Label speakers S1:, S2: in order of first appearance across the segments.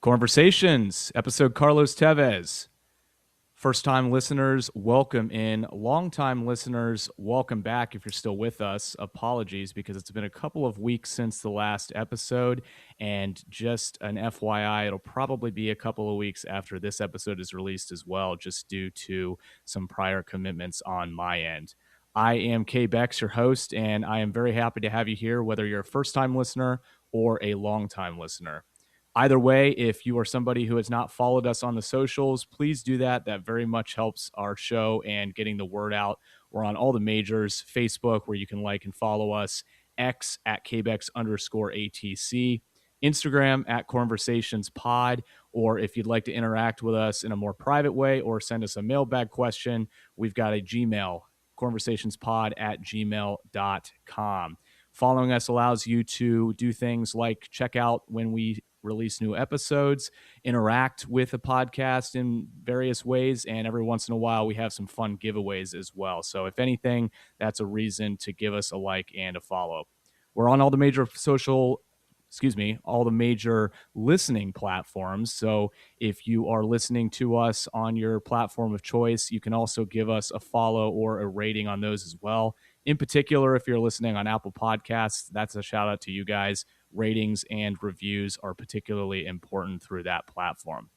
S1: Cornversations, episode Carlos Tevez. First-time listeners, welcome in. Long-time listeners, welcome back if you're still with us. Apologies because it's been a couple of weeks since the last episode, and just an FYI, it'll probably be a couple of weeks after this episode is released as well, just due to some prior commitments on my end. I am Kay Bex, your host, and I am very happy to have you here, whether you're a first-time listener or a long-time listener. Either way, if you are somebody who has not followed us on the socials, please do that. That very much helps our show and getting the word out. We're on all the majors, Facebook, where you can like and follow us, X at KBEX_ATC, Instagram at cornversationspod, or if you'd like to interact with us in a more private way or send us a mailbag question, we've got a Gmail, cornversationspod@gmail.com. Following us allows you to do things like check out when we release new episodes, interact with the podcast in various ways, and every once in a while we have some fun giveaways as well. So if anything, that's a reason to give us a like and a follow. We're on all the major all the major listening platforms. So if you are listening to us on your platform of choice, you can also give us a follow or a rating on those as well. In particular, if you're listening on Apple Podcasts, that's a shout out to you guys. Ratings and reviews are particularly important through that platform.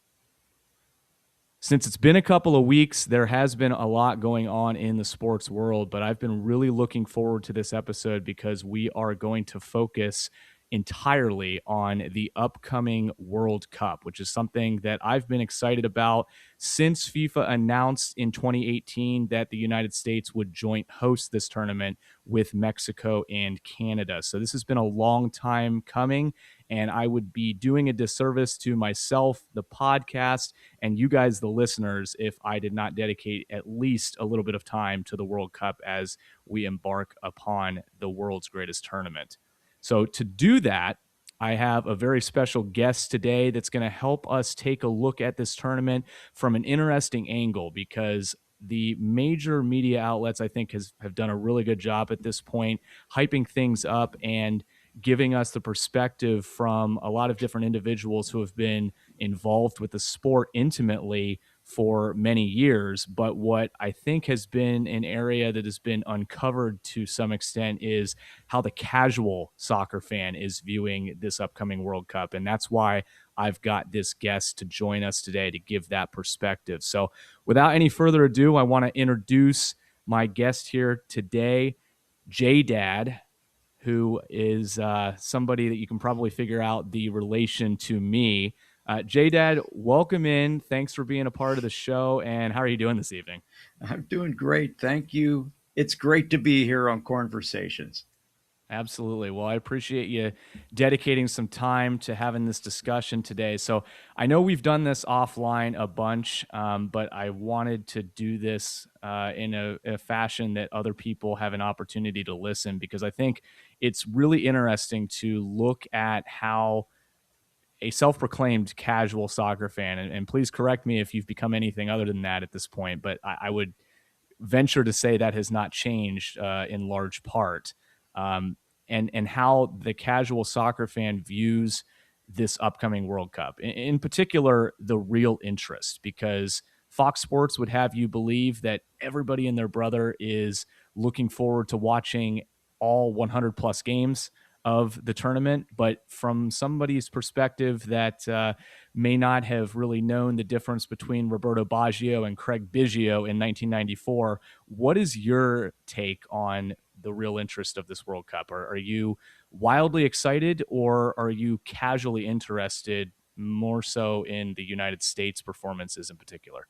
S1: Since it's been a couple of weeks, there has been a lot going on in the sports world, but I've been really looking forward to this episode because we are going to focus entirely on the upcoming World Cup, which is something that I've been excited about since FIFA announced in 2018 that the United States would joint host this tournament with Mexico and Canada. So this has been a long time coming, and I would be doing a disservice to myself, the podcast, and you guys, the listeners, if I did not dedicate at least a little bit of time to the World Cup as we embark upon the world's greatest tournament. So to do that, I have a very special guest today that's going to help us take a look at this tournament from an interesting angle, because the major media outlets, I think, have done a really good job at this point, hyping things up and giving us the perspective from a lot of different individuals who have been involved with the sport intimately for many years. But what I think has been an area that has been uncovered to some extent is how the casual soccer fan is viewing this upcoming World Cup. And that's why I've got this guest to join us today to give that perspective. So without any further ado, I want to introduce my guest here today, JDad, who is somebody that you can probably figure out the relation to me. JDad, welcome in. Thanks for being a part of the show. And how are you doing this evening?
S2: I'm doing great. Thank you. It's great to be here on Cornversations.
S1: Absolutely. Well, I appreciate you dedicating some time to having this discussion today. So I know we've done this offline a bunch, but I wanted to do this in a fashion that other people have an opportunity to listen, because I think it's really interesting to look at how a self-proclaimed casual soccer fan, and please correct me if you've become anything other than that at this point, but I would venture to say that has not changed in large part, and how the casual soccer fan views this upcoming World Cup. In particular, the real interest, because Fox Sports would have you believe that everybody and their brother is looking forward to watching all 100 plus games of the tournament. But from somebody's perspective that may not have really known the difference between Roberto Baggio and Craig Biggio in 1994, what is your take on the real interest of this World Cup? Are you wildly excited, or are you casually interested more so in the United States performances in particular?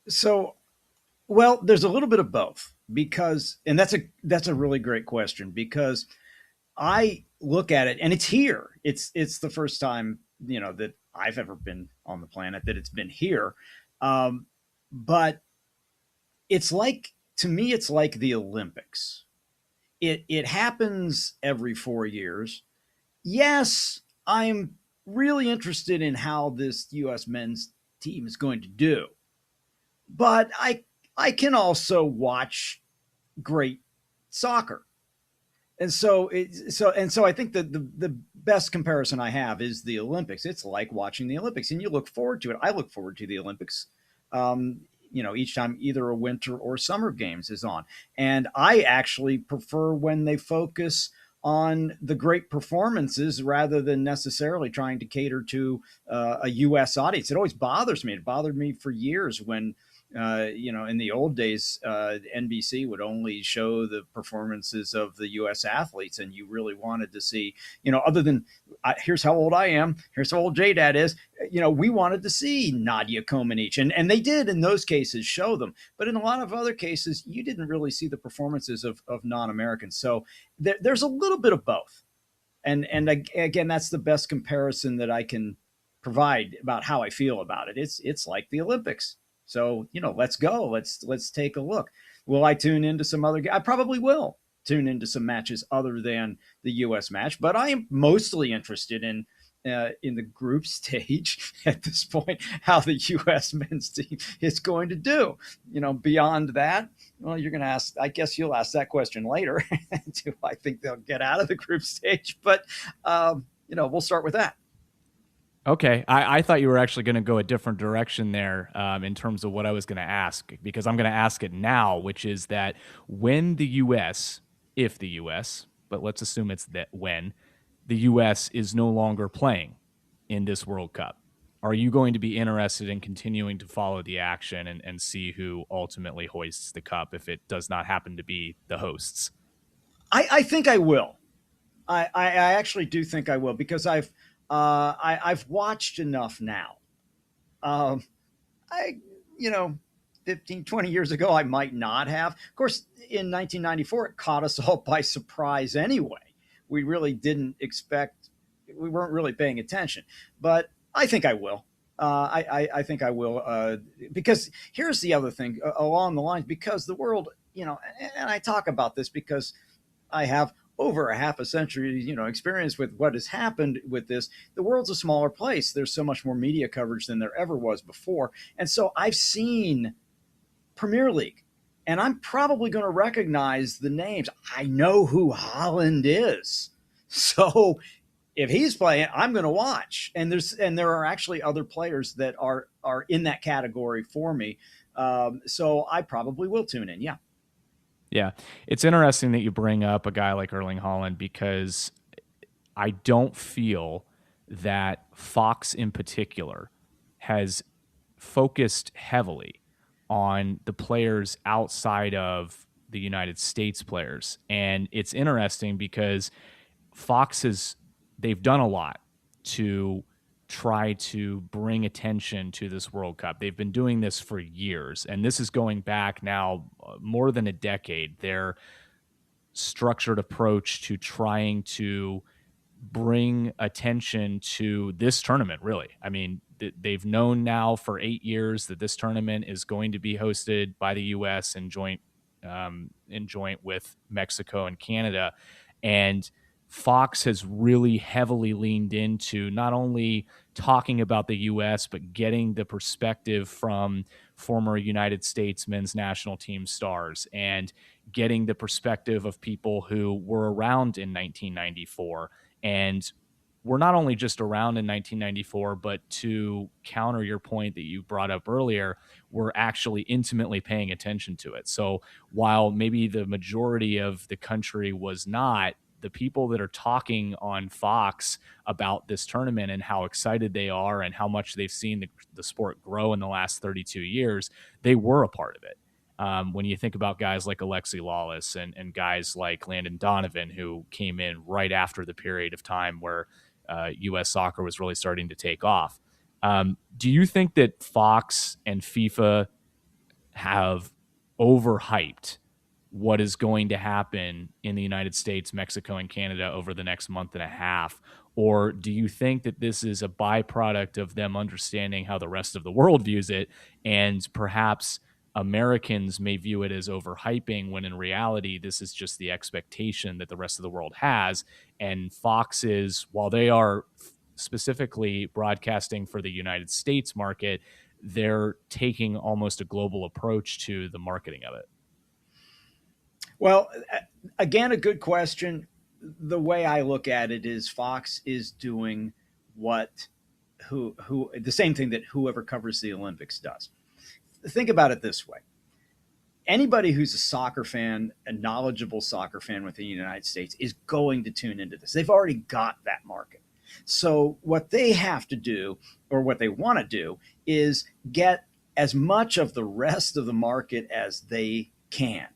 S2: So, well, there's a little bit of both, because, and that's a really great question, because I look at it and it's here. It's the first time, that I've ever been on the planet that it's been here. But it's like, to me, it's like the Olympics. It happens every 4 years. Yes, I'm really interested in how this U.S. men's team is going to do, but I can also watch great soccer. And so I think that the best comparison I have is the Olympics. It's like watching the Olympics, and you look forward to it. I look forward to the Olympics. Um, each time either a winter or summer games is on, and I actually prefer when they focus on the great performances rather than necessarily trying to cater to a U.S. audience. It always bothers me. It bothered me for years when in the old days, NBC would only show the performances of the U.S. athletes, and you really wanted to see, other than here's how old I am, here's how old JDad is. We wanted to see Nadia Comaneci, and they did in those cases show them, but in a lot of other cases, you didn't really see the performances of non-Americans. So there's a little bit of both, and again, that's the best comparison that I can provide about how I feel about it. It's like the Olympics. So let's go. Let's take a look. Will I tune into some other? I probably will tune into some matches other than the U.S. match, but I am mostly interested in the group stage at this point, how the U.S. men's team is going to do. Beyond that, well, you're going to ask. I guess you'll ask that question later. Do I think they'll get out of the group stage? But we'll start with that.
S1: Okay, I thought you were actually going to go a different direction there in terms of what I was going to ask, because I'm going to ask it now, which is that when the U.S., if the U.S., but let's assume it's that when the U.S. is no longer playing in this World Cup, are you going to be interested in continuing to follow the action and see who ultimately hoists the cup if it does not happen to be the hosts?
S2: I think I will. I actually do think I will because I've watched enough now. I, you know, 15, 20 years ago, I might not have. Of course, in 1994, it caught us all by surprise anyway. We really didn't expect, we weren't really paying attention. But I think I will. I think I will. Because here's the other thing along the lines, because the world, and I talk about this because I have over a half a century, experience with what has happened with this. The world's a smaller place. There's so much more media coverage than there ever was before. And so I've seen Premier League, and I'm probably going to recognize the names. I know who Holland is. So if he's playing, I'm going to watch. And there are actually other players that are in that category for me. So I probably will tune in. Yeah.
S1: Yeah, it's interesting that you bring up a guy like Erling Haaland because I don't feel that Fox in particular has focused heavily on the players outside of the United States players. And it's interesting because they've done a lot to try to bring attention to this World Cup. They've been doing this for years, and this is going back now more than a decade. Their structured approach to trying to bring attention to this tournament, really. I mean, they've known now for 8 years that this tournament is going to be hosted by the U.S. In joint with Mexico and Canada, and Fox has really heavily leaned into not only talking about the U.S., but getting the perspective from former United States men's national team stars and getting the perspective of people who were around in 1994. And we're not only just around in 1994, but to counter your point that you brought up earlier, we're actually intimately paying attention to it. So while maybe the majority of the country was not, the people that are talking on Fox about this tournament and how excited they are and how much they've seen the sport grow in the last 32 years, they were a part of it. When you think about guys like Alexi Lawless and guys like Landon Donovan, who came in right after the period of time where U.S. soccer was really starting to take off. Do you think that Fox and FIFA have overhyped what is going to happen in the United States, Mexico, and Canada over the next month and a half? Or do you think that this is a byproduct of them understanding how the rest of the world views it, and perhaps Americans may view it as overhyping when in reality this is just the expectation that the rest of the world has? And Fox is, while they are specifically broadcasting for the United States market, they're taking almost a global approach to the marketing of it.
S2: Well, again, a good question. The way I look at it is Fox is doing what who the same thing that whoever covers the Olympics does. Think about it this way. Anybody who's a soccer fan, a knowledgeable soccer fan within the United States, is going to tune into this. They've already got that market. So, what they have to do, or what they want to do, is get as much of the rest of the market as they can.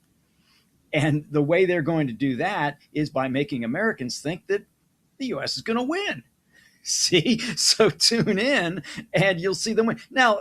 S2: And the way they're going to do that is by making Americans think that the US is going to win. See? So tune in and you'll see them win. Now,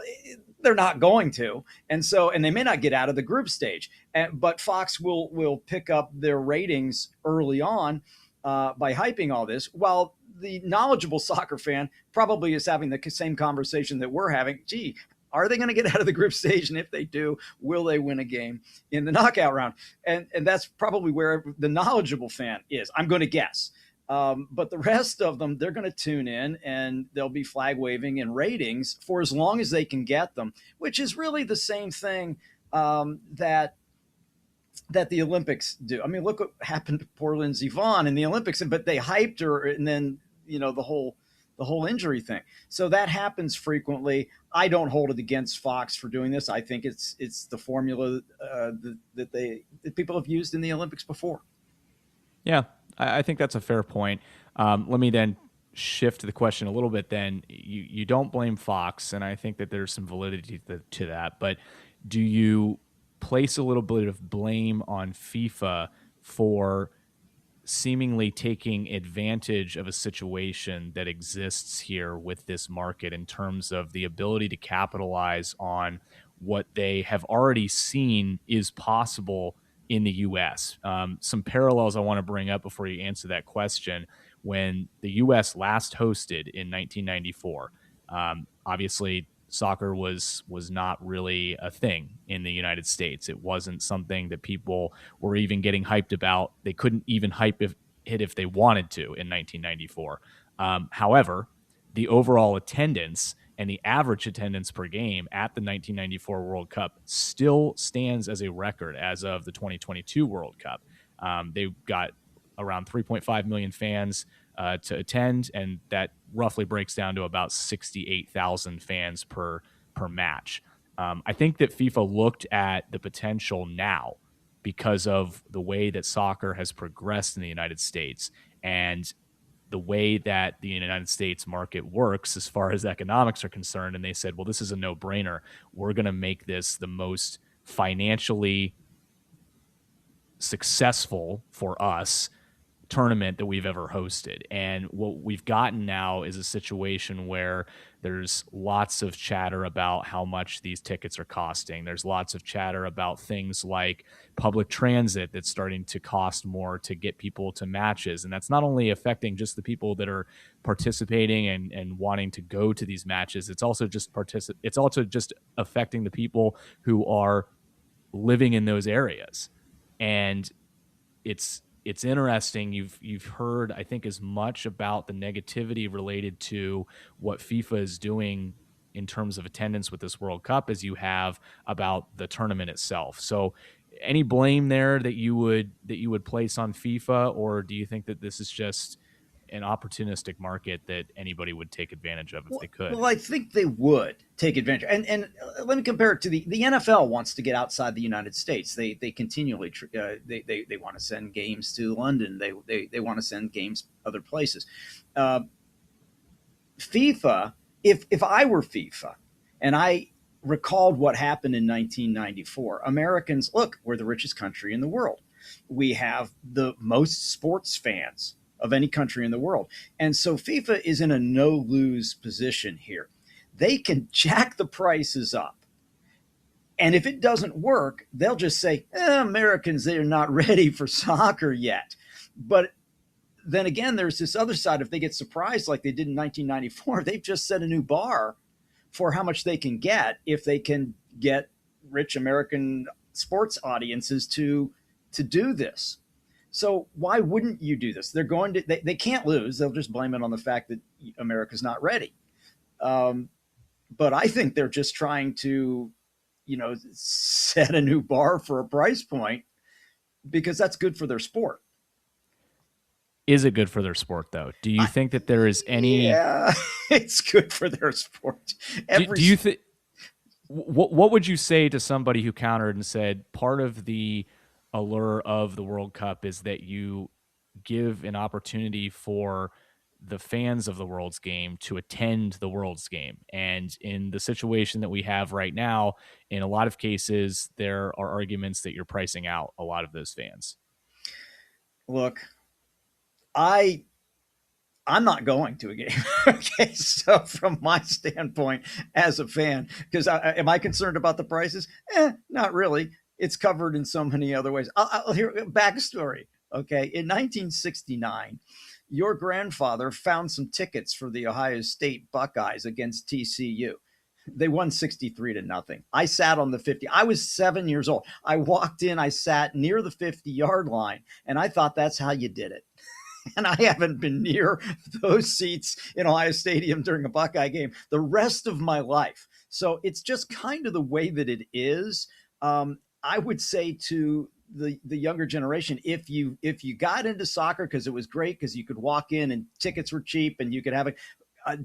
S2: they're not going to. And they may not get out of the group stage. But Fox will pick up their ratings early on by hyping all this, while the knowledgeable soccer fan probably is having the same conversation that we're having. Gee, are they going to get out of the group stage? And if they do, will they win a game in the knockout round? And that's probably where the knowledgeable fan is, I'm going to guess. But the rest of them, they're going to tune in and they'll be flag waving and ratings for as long as they can get them, which is really the same thing that the Olympics do. I mean, look what happened to poor Lindsey Vonn in the Olympics, but they hyped her, and then the whole injury thing. So that happens frequently. I don't hold it against Fox for doing this. I think it's the formula that people have used in the Olympics before.
S1: Yeah, I think that's a fair point. Let me then shift the question a little bit. Then you don't blame Fox, and I think that there's some validity to that. But do you place a little bit of blame on FIFA for seemingly taking advantage of a situation that exists here with this market in terms of the ability to capitalize on what they have already seen is possible in the US? Some parallels I want to bring up before you answer that question. When the US last hosted in 1994, obviously soccer was not really a thing in the United States. It wasn't something that people were even getting hyped about. They couldn't even hype it if they wanted to in 1994. However, the overall attendance and the average attendance per game at the 1994 World Cup still stands as a record as of the 2022 World Cup. They got around 3.5 million fans to attend, and that roughly breaks down to about 68,000 fans per match. I think that FIFA looked at the potential now because of the way that soccer has progressed in the United States and the way that the United States market works as far as economics are concerned. And they said, well, this is a no-brainer. We're going to make this the most financially successful for us tournament that we've ever hosted. And what we've gotten now is a situation where there's lots of chatter about how much these tickets are costing. There's lots of chatter about things like public transit that's starting to cost more to get people to matches. And that's not only affecting just the people that are participating and wanting to go to these matches. It's also just affecting the people who are living in those areas. And it's interesting. You've heard, I think, as much about the negativity related to what FIFA is doing in terms of attendance with this World Cup as you have about the tournament itself. So, any blame there that you would place on FIFA, or do you think that this is just an opportunistic market that anybody would take advantage of if they could?
S2: Well, I think they would take advantage. And let me compare it to the NFL wants to get outside the United States. They continually they want to send games to London. They want to send games other places. FIFA, if I were FIFA and I recalled what happened in 1994, Americans, look, we're the richest country in the world. We have the most sports fans of any country in the world. And so FIFA is in a no-lose position here. They can jack the prices up. And if it doesn't work, they'll just say, Americans, they're not ready for soccer yet. But then again, there's this other side. If they get surprised like they did in 1994, they've just set a new bar for how much they can get if they can get rich American sports audiences to do this. So why wouldn't you do this? They're going to, they can't lose. They'll just blame it on the fact that America's not ready. But I think they're just trying to, set a new bar for a price point because that's good for their sport.
S1: Is it good for their sport, though? Do you
S2: I,
S1: think that there is any?
S2: yeah, it's good for their sport.
S1: Do you think? What would you say to somebody who countered and said part of the allure of the World Cup is that you give an opportunity for the fans of the World's game to attend the World's game? And in the situation that we have right now, in a lot of cases, there are arguments that you're pricing out a lot of those fans.
S2: Look, I I'm not going to a game. Okay, so from my standpoint as a fan, because am I concerned about the prices? Not really. It's covered in so many other ways. I'll hear backstory. Okay, in 1969, your grandfather found some tickets for the Ohio State Buckeyes against TCU. They won 63 to nothing. I sat on the 50. I was 7 years old. I walked in, I sat near the 50-yard line, and I thought that's how you did it. And I haven't been near those seats in Ohio Stadium during a Buckeye game the rest of my life. So it's just kind of the way that it is. I would say to the younger generation, if you got into soccer because it was great because you could walk in and tickets were cheap and you could have it,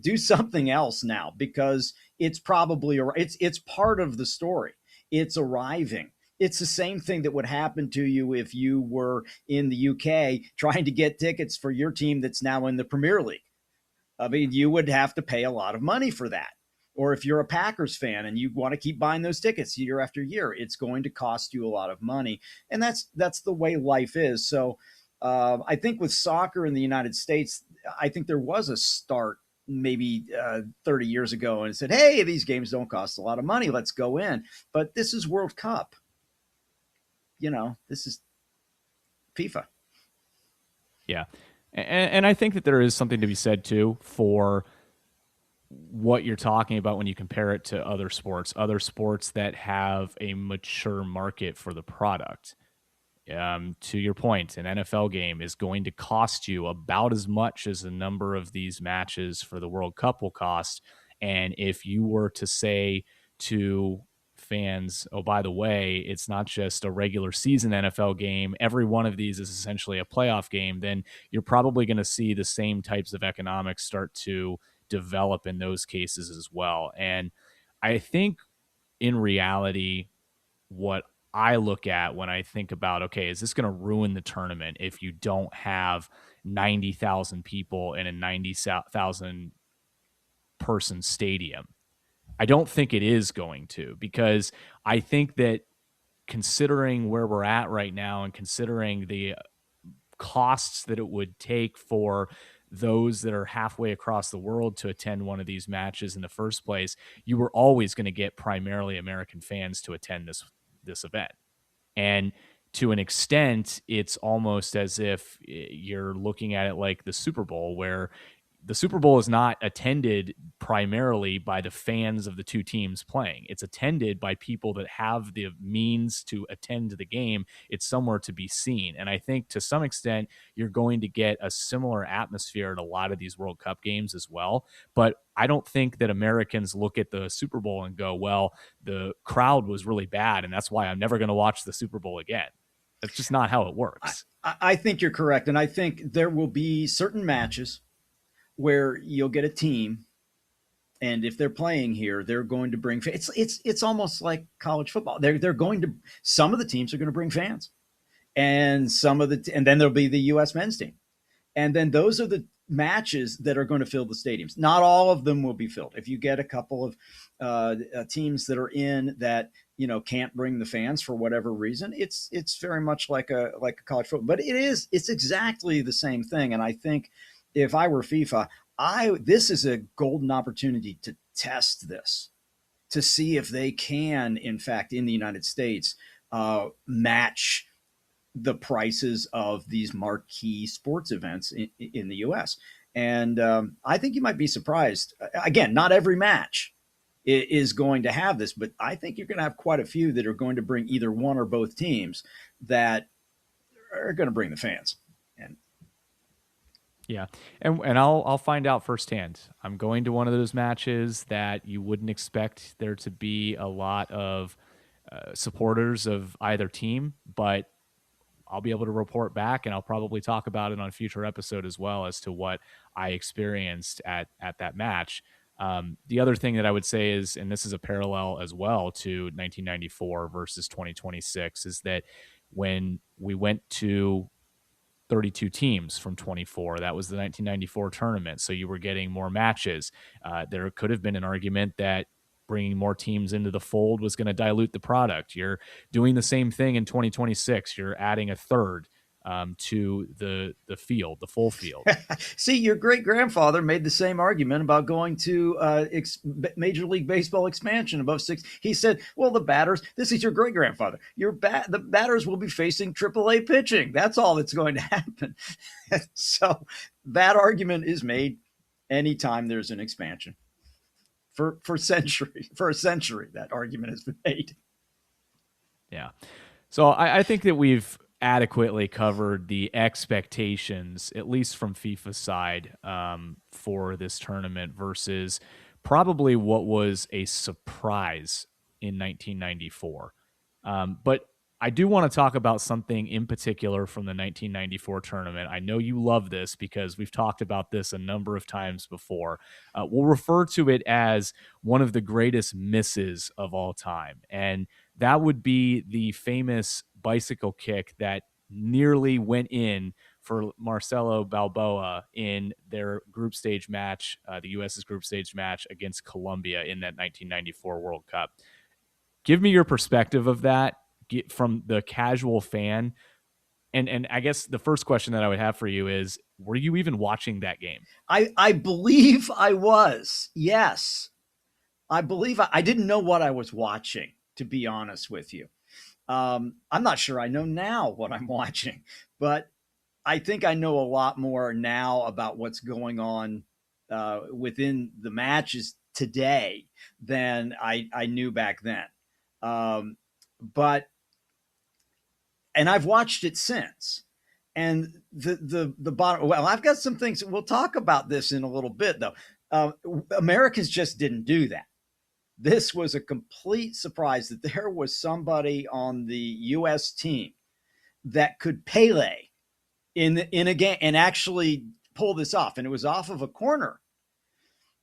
S2: do something else now, because it's probably it's part of the story. It's arriving. It's the same thing that would happen to you if you were in the UK trying to get tickets for your team that's now in the Premier League. I mean, you would have to pay a lot of money for that. Or if you're a Packers fan and you want to keep buying those tickets year after year, it's going to cost you a lot of money. And that's the way life is. So I think with soccer in the United States, I think there was a start maybe 30 years ago and said, hey, these games don't cost a lot of money. Let's go in. But this is World Cup. This is FIFA.
S1: Yeah. And I think that there is something to be said too for what you're talking about when you compare it to other sports that have a mature market for the product. To your point, an NFL game is going to cost you about as much as a number of these matches for the World Cup will cost. And if you were to say to fans, oh, by the way, it's not just a regular season NFL game, every one of these is essentially a playoff game, then you're probably going to see the same types of economics start to develop in those cases as well. And I think in reality, what I look at when I think about, okay, is this going to ruin the tournament if you don't have 90,000 people in a 90,000 person stadium? I don't think it is going to, because I think that considering where we're at right now and considering the costs that it would take for those that are halfway across the world to attend one of these matches in the first place, you were always going to get primarily American fans to attend this event. And to an extent, it's almost as if you're looking at it like the Super Bowl, where the Super Bowl is not attended primarily by the fans of the two teams playing. It's attended by people that have the means to attend the game. It's somewhere to be seen. And I think to some extent, you're going to get a similar atmosphere at a lot of these World Cup games as well. But I don't think that Americans look at the Super Bowl and go, well, the crowd was really bad, and that's why I'm never going to watch the Super Bowl again. That's just not how it works.
S2: I think you're correct. And I think there will be certain matches where you'll get a team, and if they're playing here, they're going to bring it's almost like college football. They're going to, some of the teams are going to bring fans, and and then there'll be the US men's team. And then those are the matches that are going to fill the stadiums. Not all of them will be filled. If you get a couple of teams that are in that can't bring the fans for whatever reason, it's very much like a college football. But it's exactly the same thing. And I think if I were FIFA, this is a golden opportunity to test this, to see if they can, in fact, in the United States, match the prices of these marquee sports events in the U.S. And I think you might be surprised. Again, not every match is going to have this, but I think you're going to have quite a few that are going to bring either one or both teams that are going to bring the fans. And
S1: yeah, and I'll find out firsthand. I'm going to one of those matches that you wouldn't expect there to be a lot of supporters of either team, but I'll be able to report back, and I'll probably talk about it on a future episode as well as to what I experienced at that match. The other thing that I would say is, and this is a parallel as well to 1994 versus 2026, is that when we went to 32 teams from 24. That was the 1994 tournament. So you were getting more matches. There could have been an argument that bringing more teams into the fold was going to dilute the product. You're doing the same thing in 2026. You're adding a third to the field, the full field.
S2: See, your great grandfather made the same argument about going to Major League Baseball expansion above six. He said, "Well, the batters. This is your great grandfather. The batters will be facing AAA pitching. That's all that's going to happen." So that argument is made anytime there's an expansion. For a century, that argument has been made.
S1: Yeah. So I think that we've adequately covered the expectations, at least from FIFA's side, for this tournament versus probably what was a surprise in 1994. But I do want to talk about something in particular from the 1994 tournament. I know you love this because we've talked about this a number of times before. We'll refer to it as one of the greatest misses of all time. And that would be the famous bicycle kick that nearly went in for Marcelo Balboa in their group stage match, the U.S.'s group stage match against Colombia in that 1994 World Cup. Give me your perspective of that from the casual fan. And I guess the first question that I would have for you is, were you even watching that game?
S2: I believe I was. Yes. I believe I didn't know what I was watching, to be honest with you. I'm not sure I know now what I'm watching, but I think I know a lot more now about what's going on within the matches today than I knew back then. But and I've watched it since. And the bottom. Well, I've got some things. We'll talk about this in a little bit, though. Americans just didn't do that. This was a complete surprise that there was somebody on the U.S. team that could Pele in a game and actually pull this off, and it was off of a corner.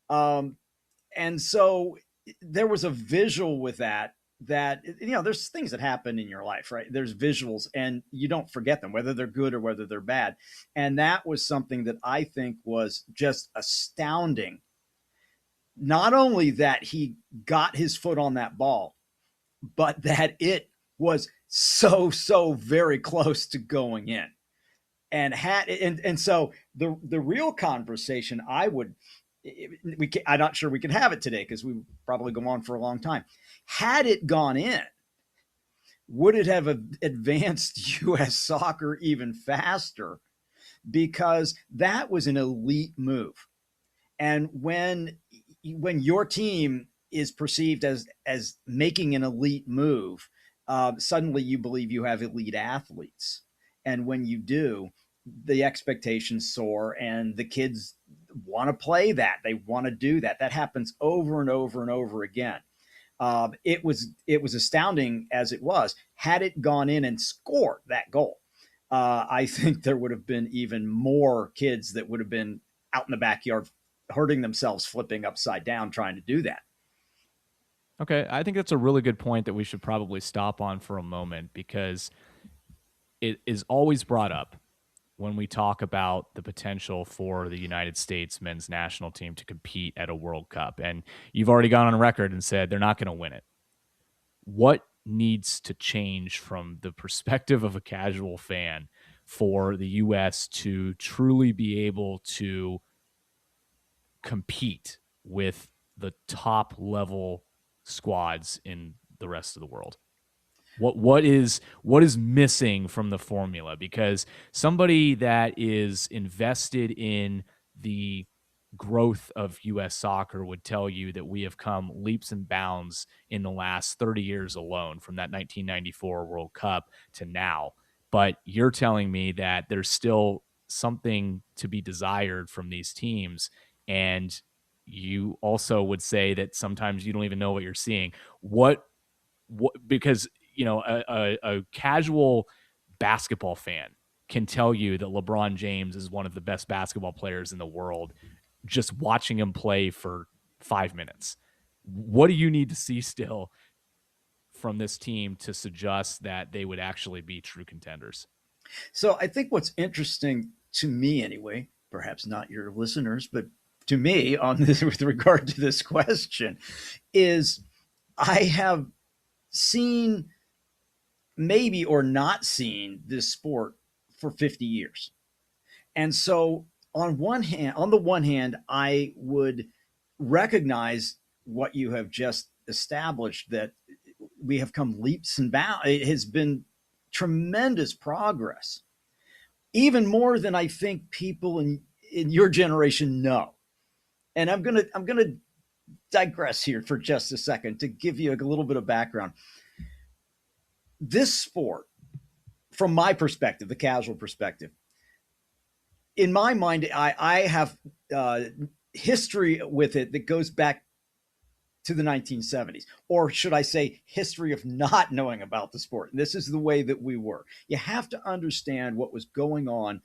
S2: And so there was a visual with that. There's things that happen in your life, right? There's visuals, and you don't forget them, whether they're good or whether they're bad. And that was something that I think was just astounding. Not only that he got his foot on that ball, but that it was so very close to going in. And so the real conversation I'm not sure we can have it today because we probably go on for a long time. Had it gone in, would it have advanced U.S. soccer even faster? Because that was an elite move. And when your team is perceived as making an elite move, suddenly you believe you have elite athletes. And when you do, the expectations soar and the kids want to play that. They want to do that. That happens over and over and over again. It was astounding as it was. Had it gone in and scored that goal, I think there would have been even more kids that would have been out in the backyard hurting themselves, flipping upside down, trying to do that.
S1: Okay, I think that's a really good point that we should probably stop on for a moment because it is always brought up when we talk about the potential for the United States men's national team to compete at a World Cup. And you've already gone on record and said they're not going to win it. What needs to change from the perspective of a casual fan for the U.S. to truly be able to compete with the top level squads in the rest of the world? What is missing from the formula? Because somebody that is invested in the growth of U.S. soccer would tell you that we have come leaps and bounds in the last 30 years alone, from that 1994 World Cup to now. But you're telling me that there's still something to be desired from these teams, and you also would say that sometimes you don't even know what you're seeing. What because a casual basketball fan can tell you that LeBron James is one of the best basketball players in the world just watching him play for 5 minutes. What do you need to see still from this team to suggest that they would actually be true contenders?
S2: So I think what's interesting to me, anyway, perhaps not your listeners, but to me, on this, with regard to this question, is I have seen, maybe, or not seen this sport for 50 years. And so on the one hand, I would recognize what you have just established, that we have come leaps and bounds. It has been tremendous progress, even more than I think people in your generation know. And I'm gonna digress here for just a second to give you a little bit of background. This sport, from my perspective, the casual perspective, in my mind, I have history with it that goes back to the 1970s, or should I say, history of not knowing about the sport. And this is the way that we were. You have to understand what was going on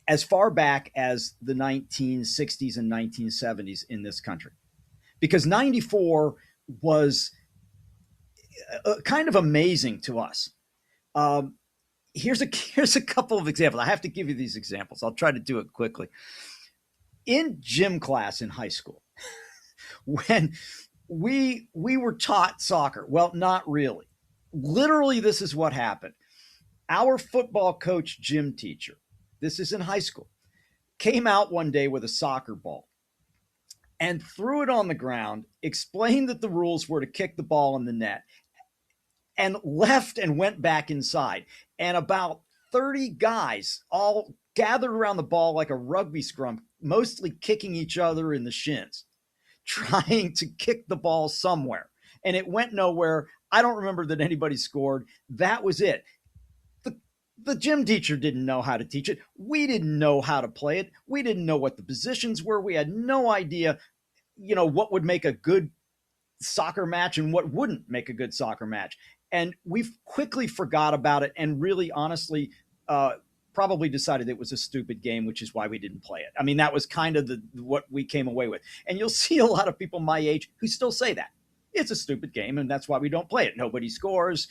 S2: as far back as the 1960s and 1970s in this country, because 94 was kind of amazing to us. Um, here's a couple of examples. I have to give you these examples. I'll try to do it quickly. In gym class in high school, when we were taught soccer, well, not really. Literally, this is what happened. Our football coach, gym teacher, this is in high school, came out one day with a soccer ball and threw it on the ground, explained that the rules were to kick the ball in the net, and left and went back inside. And about 30 guys all gathered around the ball like a rugby scrum, mostly kicking each other in the shins, trying to kick the ball somewhere. And it went nowhere. I don't remember that anybody scored. That was it. The gym teacher didn't know how to teach it. We didn't know how to play it. We didn't know what the positions were. We had no idea, what would make a good soccer match and what wouldn't make a good soccer match. And we quickly forgot about it, and really, honestly, probably decided it was a stupid game, which is why we didn't play it. I mean, that was kind of what we came away with. And you'll see a lot of people my age who still say that. It's a stupid game, and that's why we don't play it. Nobody scores,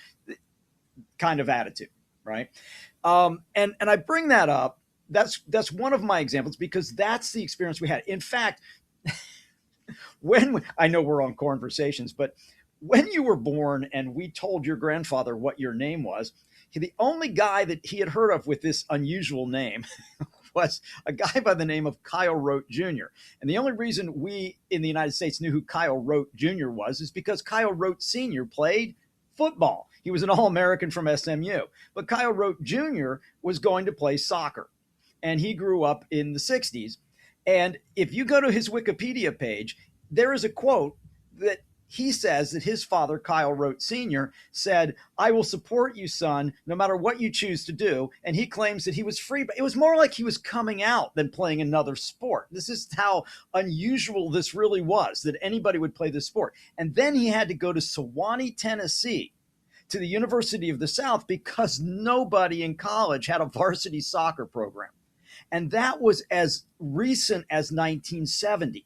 S2: kind of attitude, right? And I bring that up. That's one of my examples, because that's the experience we had. In fact, I know we're on Cornversations, but when you were born and we told your grandfather what your name was, the only guy that he had heard of with this unusual name was a guy by the name of Kyle Rote Jr. And the only reason we in the United States knew who Kyle Rote Jr. was is because Kyle Rote Sr. played football. He was an All-American from SMU. But Kyle Rote Jr. was going to play soccer. And he grew up in the 60s. And if you go to his Wikipedia page, there is a quote that he says that his father, Kyle Rote Sr., said, "I will support you, son, no matter what you choose to do." And he claims that he was free, but it was more like he was coming out than playing another sport. This is how unusual this really was, that anybody would play this sport. And then he had to go to Sewanee, Tennessee, to the University of the South, because nobody in college had a varsity soccer program. And that was as recent as 1970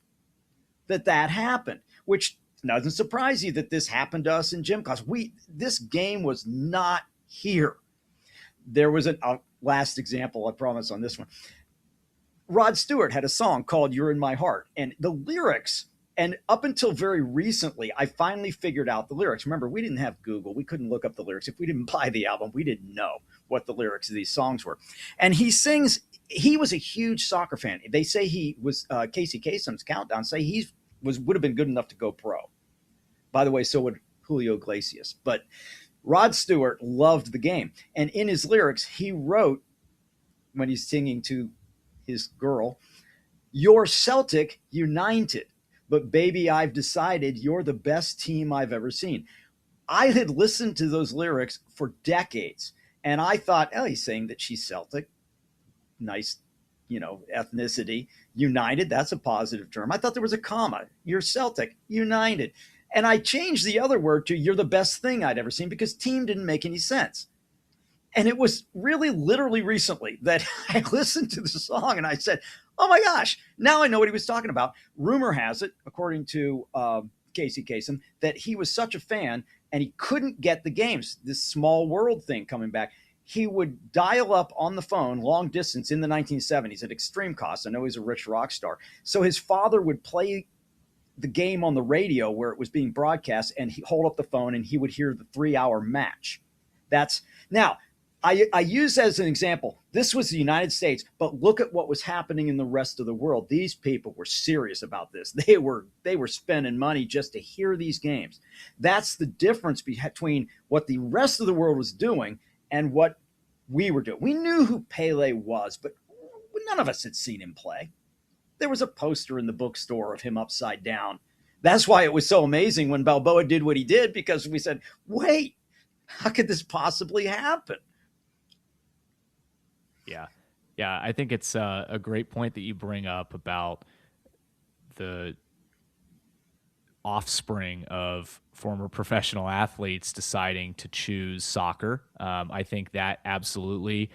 S2: that happened, which doesn't surprise you that this happened to us in gym class. This game was not here. There was a last example, I promise, on this one. Rod Stewart had a song called "You're in My Heart," and the lyrics, and up until very recently, I finally figured out the lyrics. Remember, we didn't have Google. We couldn't look up the lyrics. If we didn't buy the album, we didn't know what the lyrics of these songs were. And he sings, he was a huge soccer fan. They say he was, Casey Kasem's Countdown say would have been good enough to go pro. By the way, so would Julio Iglesias. But Rod Stewart loved the game. And in his lyrics, he wrote, when he's singing to his girl, "You're Celtic United, but baby, I've decided you're the best team I've ever seen." I had listened to those lyrics for decades, and I thought, oh, he's saying that she's Celtic. Nice, ethnicity. United, that's a positive term. I thought there was a comma. "You're Celtic United." And I changed the other word to "you're the best thing I'd ever seen," because team didn't make any sense. And it was really literally recently that I listened to the song and I said, oh my gosh, now I know what he was talking about. Rumor has it, according to Casey Kasem, that he was such a fan and he couldn't get the games, this small world thing coming back. He would dial up on the phone long distance in the 1970s at extreme cost. I know he's a rich rock star. So his father would play the game on the radio where it was being broadcast, and he'd hold up the phone and he would hear the 3-hour match. That's now, I use as an example, this was the United States, but look at what was happening in the rest of the world. These people were serious about this. They were spending money just to hear these games. That's the difference between what the rest of the world was doing and what we were doing. We knew who Pele was, but none of us had seen him play. There was a poster in the bookstore of him upside down. That's why it was so amazing when Balboa did what he did, because we said, wait, how could this possibly happen?
S1: Yeah. Yeah. I think it's a great point that you bring up about the offspring of former professional athletes deciding to choose soccer. I think that absolutely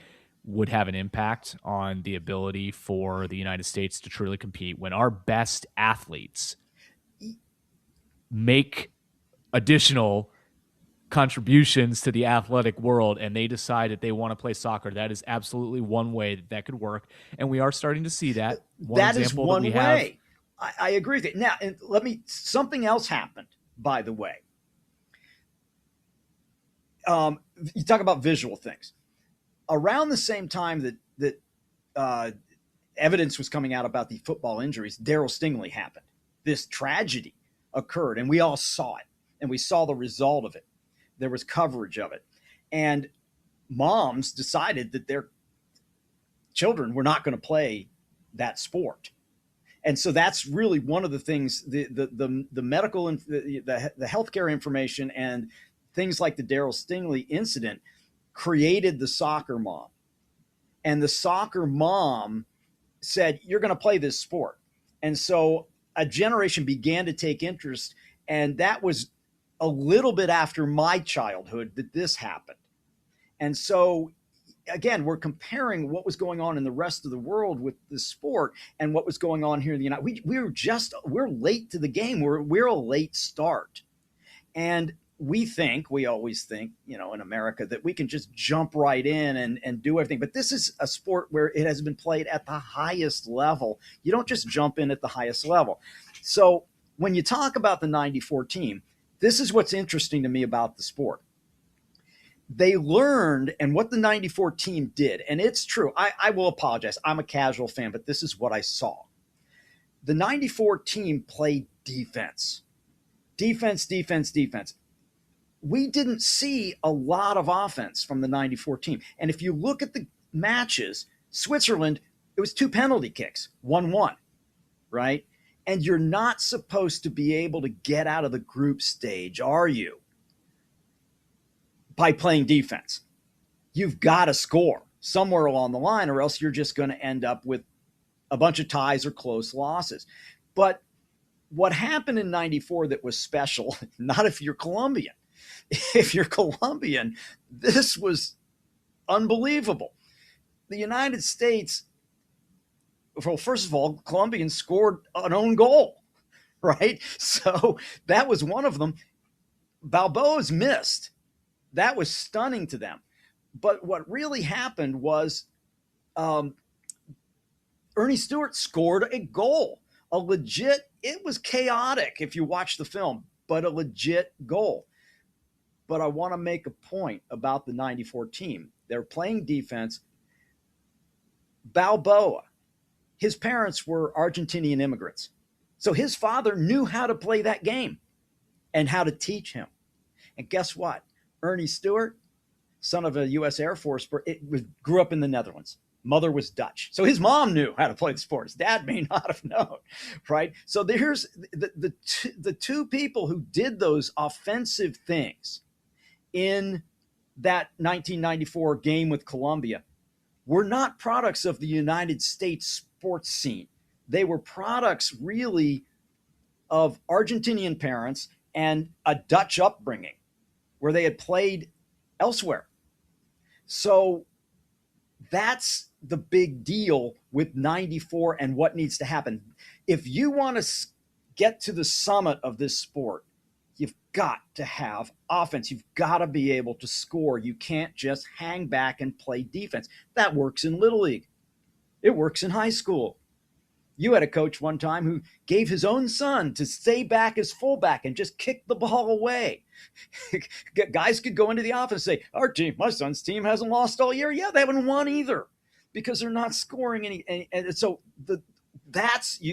S1: would have an impact on the ability for the United States to truly compete when our best athletes make additional contributions to the athletic world and they decide that they want to play soccer. That is absolutely one way that could work, and we are starting to see that.
S2: That is one way. I agree with it. Now, and something else happened, by the way. You talk about visual things. Around the same time that evidence was coming out about the football injuries, Darryl Stingley happened. This tragedy occurred, and we all saw it, and we saw the result of it. There was coverage of it. And moms decided that their children were not going to play that sport. And so that's really one of the things, the medical and the healthcare information and things like the Darryl Stingley incident created the soccer mom. And the soccer mom said, you're going to play this sport. And so a generation began to take interest. And that was a little bit after my childhood that this happened. And so, again, we're comparing what was going on in the rest of the world with the sport and what was going on here in the United States. We're late to the game. We're a late start. And we always think, in America, that we can just jump right in and do everything. But this is a sport where it has been played at the highest level. You don't just jump in at the highest level. So when you talk about the 94 team, this is what's interesting to me about the sport. They learned, and what the 94 team did, and it's true, I will apologize. I'm a casual fan, but this is what I saw. The 94 team played defense. Defense. We didn't see a lot of offense from the 94 team. And if you look at the matches, Switzerland, it was 2 penalty kicks, 1-1, right? And you're not supposed to be able to get out of the group stage, are you? By playing defense. You've got to score somewhere along the line, or else you're just going to end up with a bunch of ties or close losses. But what happened in 94 that was special, not if you're Colombian. If you're Colombian, this was unbelievable. The United States, well, first of all, Colombians scored an own goal, right? So that was one of them. Balboa's missed. That was stunning to them. But what really happened was Ernie Stewart scored a goal. It was chaotic if you watch the film, but a legit goal. But I want to make a point about the 94 team. They're playing defense. Balboa, his parents were Argentinian immigrants. So his father knew how to play that game and how to teach him. And guess what? Ernie Stewart, son of a U.S. Air Force, grew up in the Netherlands. Mother was Dutch. So his mom knew how to play the sport. His dad may not have known, right? So there's the two people who did those offensive things in that 1994 game with Colombia were not products of the United States sports scene. They were products really of Argentinian parents and a Dutch upbringing where they had played elsewhere. So that's the big deal with 94 and what needs to happen. If you want to get to the summit of this sport, you've got to have offense. You've got to be able to score. You can't just hang back and play defense. That works in Little League. It works in high school. You had a coach one time who gave his own son to stay back as fullback and just kick the ball away. Guys could go into the office and say, our team, my son's team hasn't lost all year. Yeah, they haven't won either because they're not scoring any. And so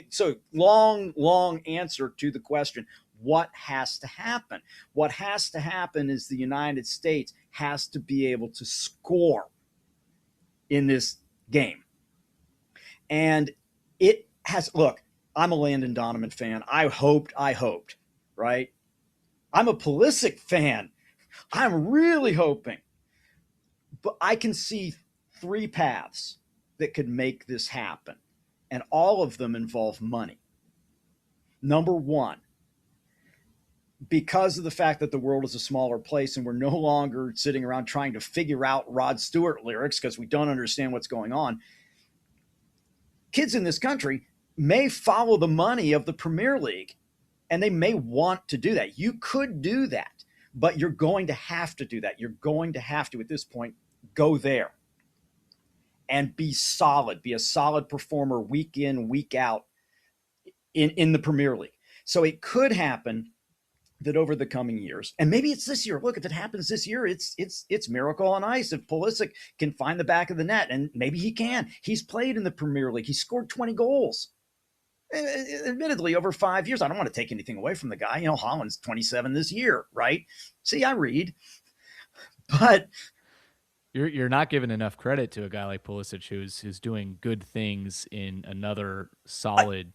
S2: so long answer to the question, what has to happen? What has to happen is the United States has to be able to score in this game. And it has, look, I'm a Landon Donovan fan. I hoped, right? I'm a Pulisic fan. I'm really hoping. But I can see three paths that could make this happen. And all of them involve money. Number one, because of the fact that the world is a smaller place and we're no longer sitting around trying to figure out Rod Stewart lyrics because we don't understand what's going on, kids in this country may follow the money of the Premier League, and they may want to do that. You could do that, but you're going to have to do that. You're going to have to, at this point, go there and be solid, be a solid performer week in, week out in the Premier League. So it could happen that over the coming years, and maybe it's this year. Look, if it happens this year, it's miracle on ice. If Pulisic can find the back of the net, and maybe he can. He's played in the Premier League. He scored 20 goals. Admittedly, over 5 years. I don't want to take anything away from the guy. You know, Holland's 27 this year, right? See, I read. But
S1: you're not giving enough credit to a guy like Pulisic who's doing good things in another solid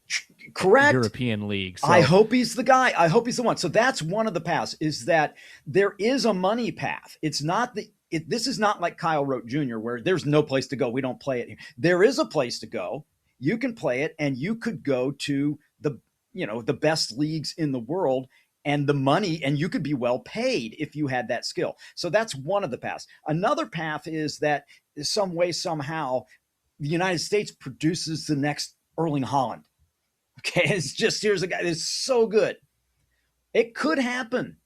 S2: correct
S1: European league. So
S2: I hope he's the guy. I hope he's the one. So that's one of the paths, is that there is a money path. It's not this is not like Kyle Rote Jr., where there's no place to go. We don't play it. There is a place to go. You can play it, and you could go to the best leagues in the world, and the money, and you could be well paid if you had that skill. So that's one of the paths. Another path is that some way, somehow, the United States produces the next Erling Haaland. Okay, it's just, here's a guy that's so good. It could happen,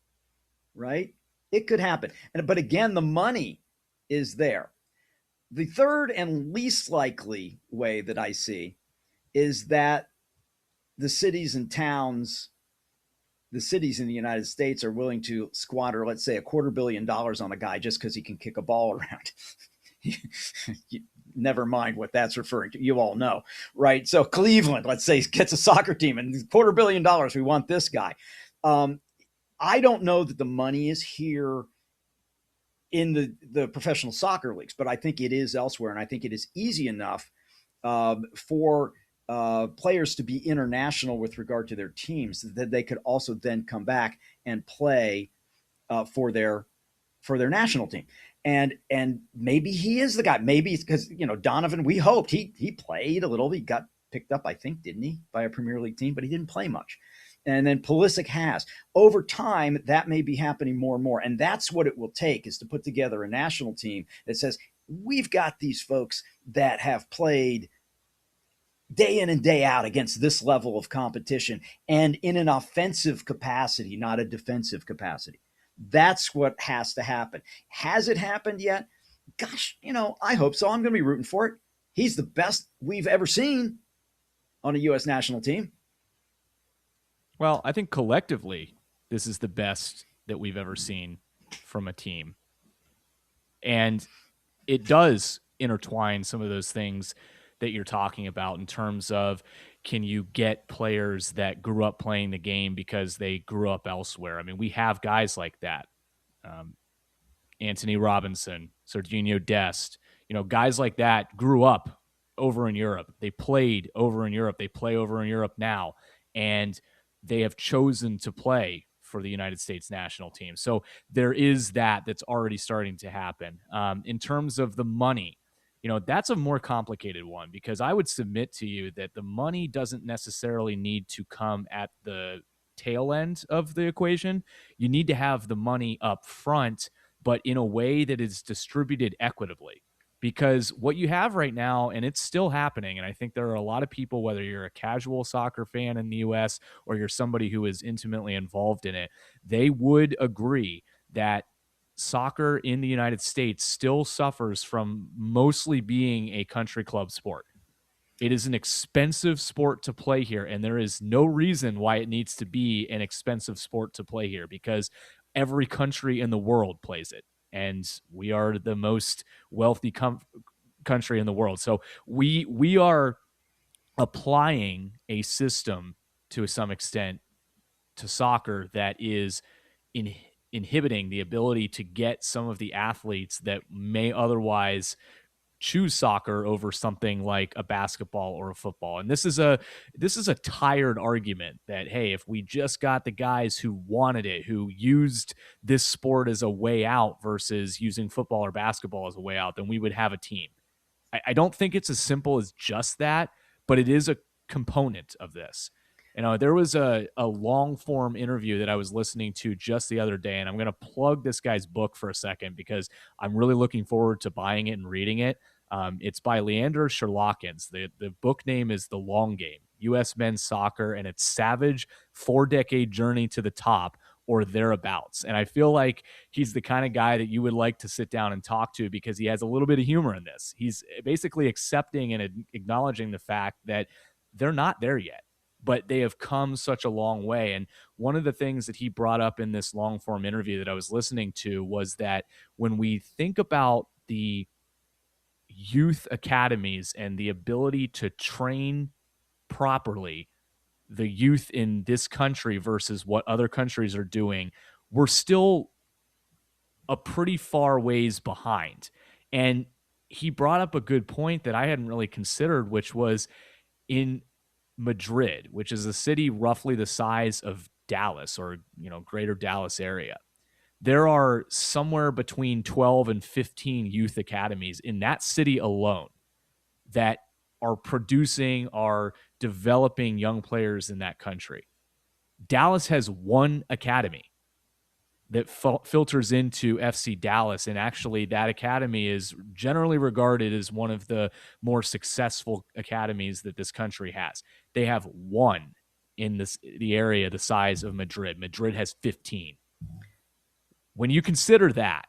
S2: right? It could happen. But again, the money is there. The third and least likely way that I see is that the cities and towns, the cities in the United States are willing to squander, let's say, $250 million on a guy just because he can kick a ball around. Never mind what that's referring to. You all know, right? So Cleveland, let's say, gets a soccer team and $250 million. We want this guy. I don't know that the money is here in the professional soccer leagues, but I think it is elsewhere. And I think it is easy enough for players to be international with regard to their teams that they could also then come back and play for their national team. And maybe he is the guy. Maybe it's because, Donovan, we hoped he played a little. He got picked up, I think, didn't he, by a Premier League team, but he didn't play much. And then Pulisic has. Over time, that may be happening more and more. And that's what it will take, is to put together a national team that says, we've got these folks that have played day in and day out against this level of competition, and in an offensive capacity, not a defensive capacity. That's what has to happen. Has it happened yet? Gosh, I hope so. I'm going to be rooting for it. He's the best we've ever seen on a U.S. national team.
S1: Well, I think collectively, this is the best that we've ever seen from a team. And it does intertwine some of those things that you're talking about in terms of, can you get players that grew up playing the game because they grew up elsewhere? I mean, we have guys like that. Anthony Robinson, Serginho Dest, guys like that grew up over in Europe. They played over in Europe. They play over in Europe now. And they have chosen to play for the United States national team. So there is that's already starting to happen. In terms of the money, that's a more complicated one, because I would submit to you that the money doesn't necessarily need to come at the tail end of the equation. You need to have the money up front but in a way that is distributed equitably. Because what you have right now, and it's still happening, and I think there are a lot of people, whether you're a casual soccer fan in the US or you're somebody who is intimately involved in it, they would agree that soccer in the United States still suffers from mostly being a country club sport. It is an expensive sport to play here, and there is no reason why it needs to be an expensive sport to play here, because every country in the world plays it, and we are the most wealthy country in the world. So we are applying a system to some extent to soccer that is in, inhibiting the ability to get some of the athletes that may otherwise choose soccer over something like a basketball or a football. And this is a tired argument that, hey, if we just got the guys who wanted it, who used this sport as a way out versus using football or basketball as a way out, then we would have a team. I don't think it's as simple as just that, but it is a component of this. There was a long form interview that I was listening to just the other day, and I'm going to plug this guy's book for a second because I'm really looking forward to buying it and reading it. It's by Leander Sherlockins. The book name is The Long Game, U.S. Men's Soccer, and it's Savage 4-Decade Journey to the Top or Thereabouts. And I feel like he's the kind of guy that you would like to sit down and talk to because he has a little bit of humor in this. He's basically accepting and acknowledging the fact that they're not there yet, but they have come such a long way. And one of the things that he brought up in this long form interview that I was listening to was that when we think about the youth academies and the ability to train properly the youth in this country versus what other countries are doing, we're still a pretty far ways behind. And he brought up a good point that I hadn't really considered, which was in Madrid, which is a city roughly the size of Dallas or, greater Dallas area. There are somewhere between 12 and 15 youth academies in that city alone that are developing young players in that country. Dallas has one academy that filters into FC Dallas, and actually that academy is generally regarded as one of the more successful academies that this country has. They have one in the area the size of Madrid. Madrid has 15. When you consider that,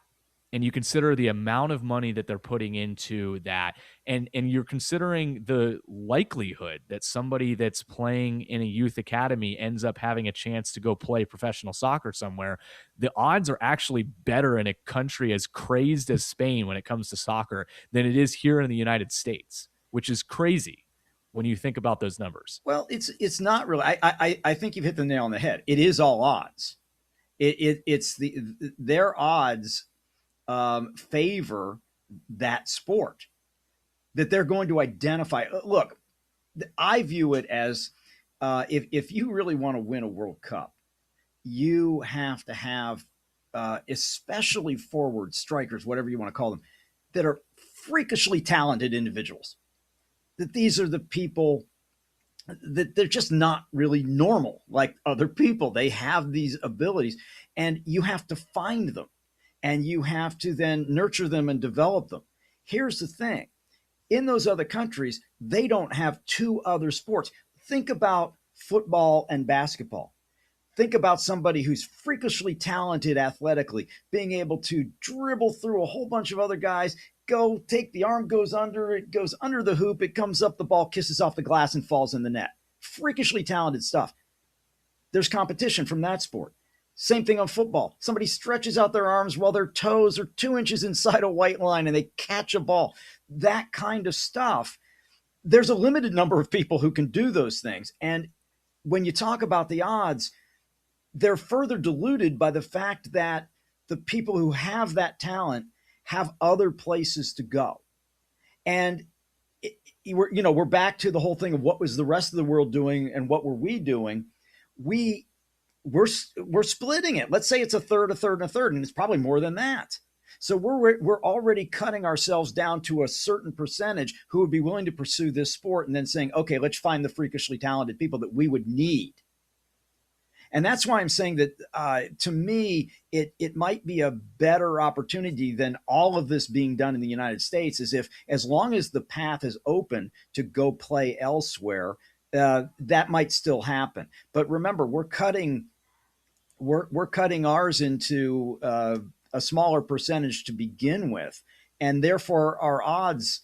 S1: and you consider the amount of money that they're putting into that, and you're considering the likelihood that somebody that's playing in a youth academy ends up having a chance to go play professional soccer somewhere, the odds are actually better in a country as crazed as Spain when it comes to soccer than it is here in the United States, which is crazy when you think about those numbers.
S2: Well, it's not really. I think you've hit the nail on the head. It is all odds. It's their odds favor that sport, that they're going to identify. Look, I view it as if you really want to win a World Cup, you have to have especially forward strikers, whatever you want to call them, that are freakishly talented individuals. That these are the people that they're just not really normal like other people. They have these abilities, and you have to find them, and you have to then nurture them and develop them. Here's the thing. In those other countries, they don't have two other sports. Think about football and basketball. Think about somebody who's freakishly talented athletically, being able to dribble through a whole bunch of other guys, go take the arm, goes under, it goes under the hoop, it comes up, the ball kisses off the glass and falls in the net. Freakishly talented stuff. There's competition from that sport. Same thing on football. Somebody stretches out their arms while their toes are 2 inches inside a white line and they catch a ball. That kind of stuff. There's a limited number of people who can do those things. And when you talk about the odds, they're further diluted by the fact that the people who have that talent have other places to go. And we're back to the whole thing of what was the rest of the world doing and what were we doing. We're splitting it. Let's say it's a third, and it's probably more than that. So we're already cutting ourselves down to a certain percentage who would be willing to pursue this sport, and then saying, okay, let's find the freakishly talented people that we would need. And that's why I'm saying that to me, it might be a better opportunity than all of this being done in the United States, is if, as long as the path is open to go play elsewhere, that might still happen. But remember, we're cutting ours into a smaller percentage to begin with, and therefore our odds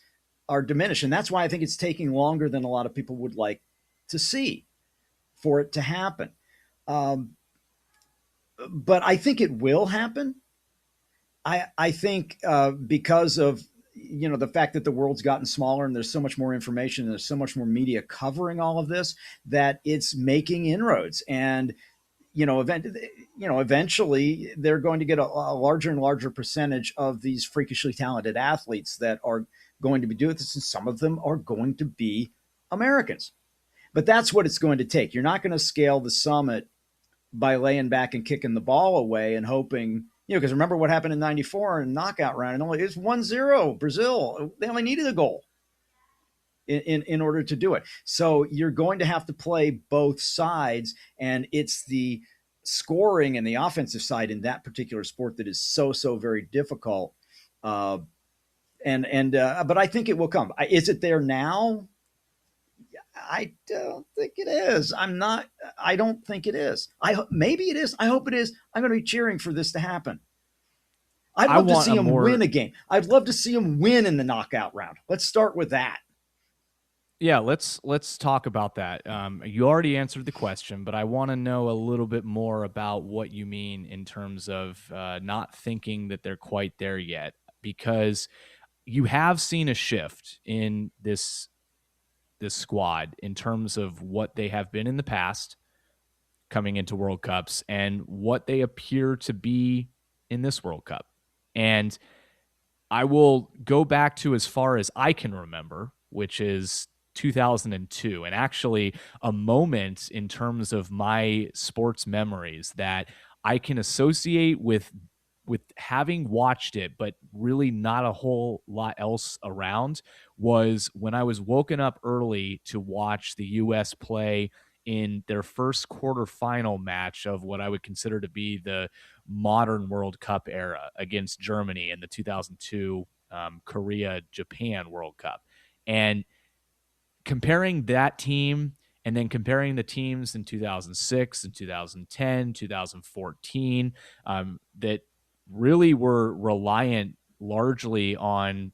S2: are diminished. And that's why I think it's taking longer than a lot of people would like to see for it to happen. Um, but I think it will happen. I think because of the fact that the world's gotten smaller and there's so much more information and there's so much more media covering all of this, that it's making inroads. And eventually they're going to get a larger and larger percentage of these freakishly talented athletes that are going to be doing this, and some of them are going to be Americans. But that's what it's going to take. You're not going to scale the summit by laying back and kicking the ball away and hoping, because remember what happened in '94 in knockout round, and it's 1-0 Brazil. They only needed a goal in order to do it. So you're going to have to play both sides, and it's the scoring and the offensive side in that particular sport that is so very difficult. But I think it will come. Is it there now? I don't think it is. I don't think it is. Maybe it is. I hope it is. I'm going to be cheering for this to happen. I'd love to see him win a game. I'd love to see him win in the knockout round. Let's start with that.
S1: Yeah, let's talk about that. You already answered the question, but I want to know a little bit more about what you mean in terms of not thinking that they're quite there yet, because you have seen a shift in this squad in terms of what they have been in the past coming into World Cups and what they appear to be in this World Cup. And I will go back to as far as I can remember, which is 2002, and actually a moment in terms of my sports memories that I can associate with having watched it, but really not a whole lot else around, was when I was woken up early to watch the U.S. play in their first quarterfinal match of what I would consider to be the modern World Cup era against Germany in the 2002 Korea-Japan World Cup. And comparing that team and then comparing the teams in 2006 and 2010, 2014, that really were reliant largely on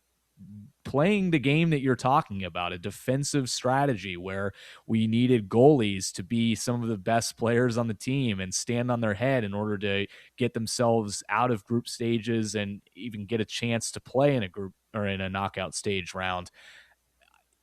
S1: playing the game that you're talking about, a defensive strategy where we needed goalies to be some of the best players on the team and stand on their head in order to get themselves out of group stages and even get a chance to play in a group or in a knockout stage round.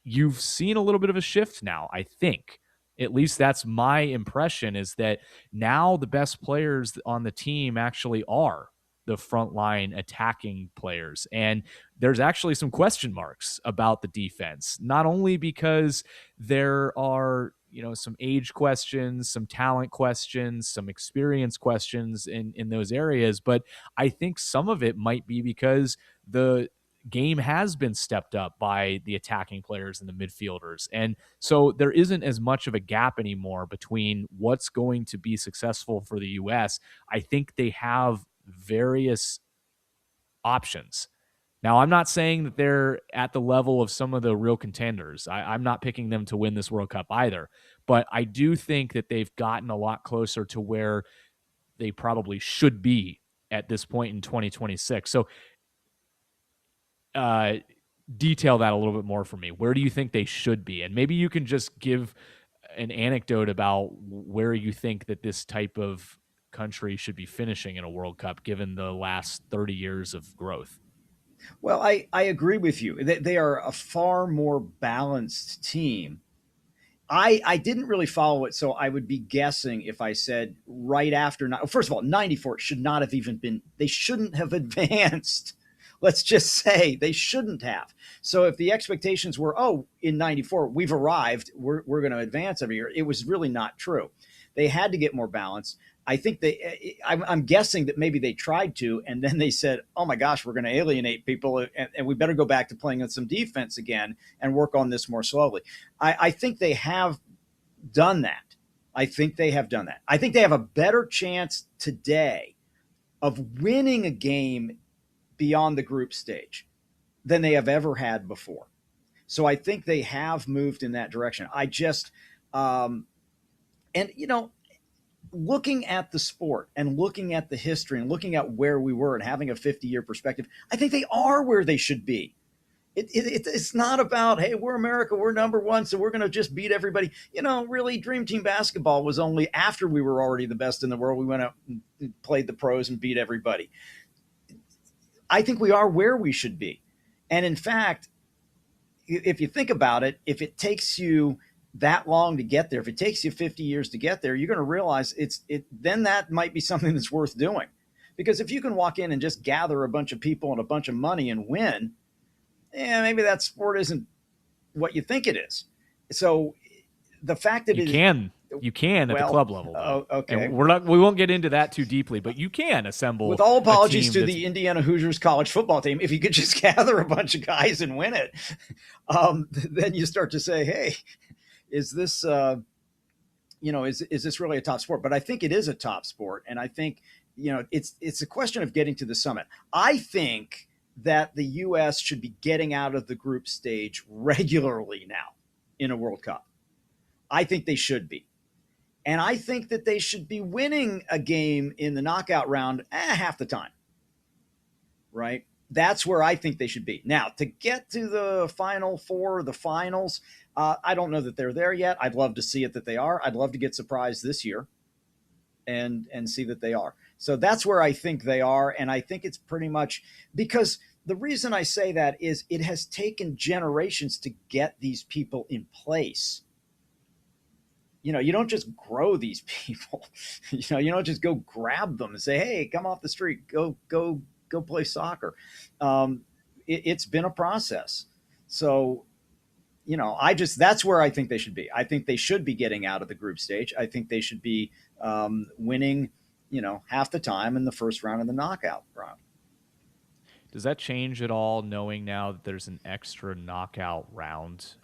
S1: You've seen a little bit of a shift now, I think. At least that's my impression, is that now the best players on the team actually are the frontline attacking players. And there's actually some question marks about the defense, not only because there are, some age questions, some talent questions, some experience questions in those areas, but I think some of it might be because the game has been stepped up by the attacking players and the midfielders. And so there isn't as much of a gap anymore between what's going to be successful for the US. I think they have various options. Now, I'm not saying that they're at the level of some of the real contenders. I'm not picking them to win this World Cup either. But I do think that they've gotten a lot closer to where they probably should be at this point in 2026. So detail that a little bit more for me. Where do you think they should be? And maybe you can just give an anecdote about where you think that this type of country should be finishing in a World Cup given the last 30 years of growth.
S2: Well, I agree with you. They are a far more balanced team. I didn't really follow it, so I would be guessing if I said right after. First of all, '94 should not have even been. They shouldn't have advanced. Let's just say they shouldn't have. So if the expectations were, oh, in '94 we've arrived, we're going to advance every year, it was really not true. They had to get more balanced. I think I'm guessing that maybe they tried to, and then they said, oh my gosh, we're going to alienate people, and we better go back to playing on some defense again and work on this more slowly. I think they have done that. I think they have done that. I think they have a better chance today of winning a game beyond the group stage than they have ever had before. So I think they have moved in that direction. I just, and you know, looking at the sport and looking at the history and looking at where we were and having a 50-year perspective, I think they are where they should be. It's not about, hey, we're America, we're number one, so we're going to just beat everybody. You know, really, Dream Team basketball was only after we were already the best in the world. We went out and played the pros and beat everybody. I think we are where we should be. And in fact, if you think about it, if it takes you that long to get there, if it takes you 50 years to get there, you're going to realize then that might be something that's worth doing. Because if you can walk in and just gather a bunch of people and a bunch of money and win, maybe that sport isn't what you think it is. So the fact that
S1: you can at the club level.
S2: Okay,
S1: and we won't get into that too deeply, but you can assemble.
S2: With all apologies to the Indiana Hoosiers college football team, if you could just gather a bunch of guys and win it, then you start to say, hey, is this is this really a top sport? But I think it is a top sport, and I think it's a question of getting to the summit. I think that the U.S. should be getting out of the group stage regularly now in a World Cup. I think they should be. And I think that they should be winning a game in the knockout round half the time, right? That's where I think they should be. Now, to get to the Final Four, the finals, I don't know that they're there yet. I'd love to see it that they are. I'd love to get surprised this year and see that they are. So that's where I think they are. And I think it's pretty much because the reason I say that is it has taken generations to get these people in place. You don't just grow these people. You don't just go grab them and say, hey, come off the street, go play soccer. It's been a process. So, that's where I think they should be. I think they should be getting out of the group stage. I think they should be winning, half the time in the first round of the knockout round.
S1: Does that change at all, knowing now that there's an extra knockout round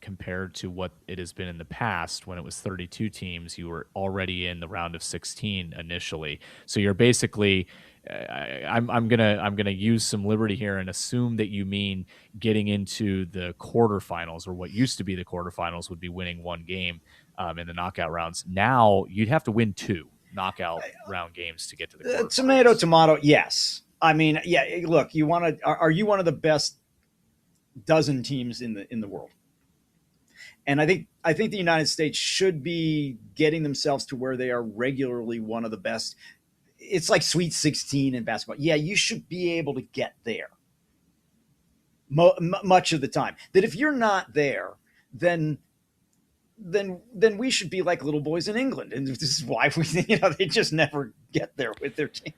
S1: compared to what it has been in the past when it was 32 teams? You were already in the round of 16 initially. So you're basically, I'm gonna use some liberty here and assume that you mean getting into the quarterfinals, or what used to be the quarterfinals would be winning one game in the knockout rounds. Now you'd have to win 2 knockout round games to get to the quarterfinals.
S2: Tomato, yes. I mean, yeah. Look, are you one of the best dozen teams in the world? And I think the United States should be getting themselves to where they are regularly one of the best. It's like Sweet 16 in basketball. Yeah, you should be able to get there much of the time. That if you're not there, then we should be like little boys in England, and this is why they just never get there with their team.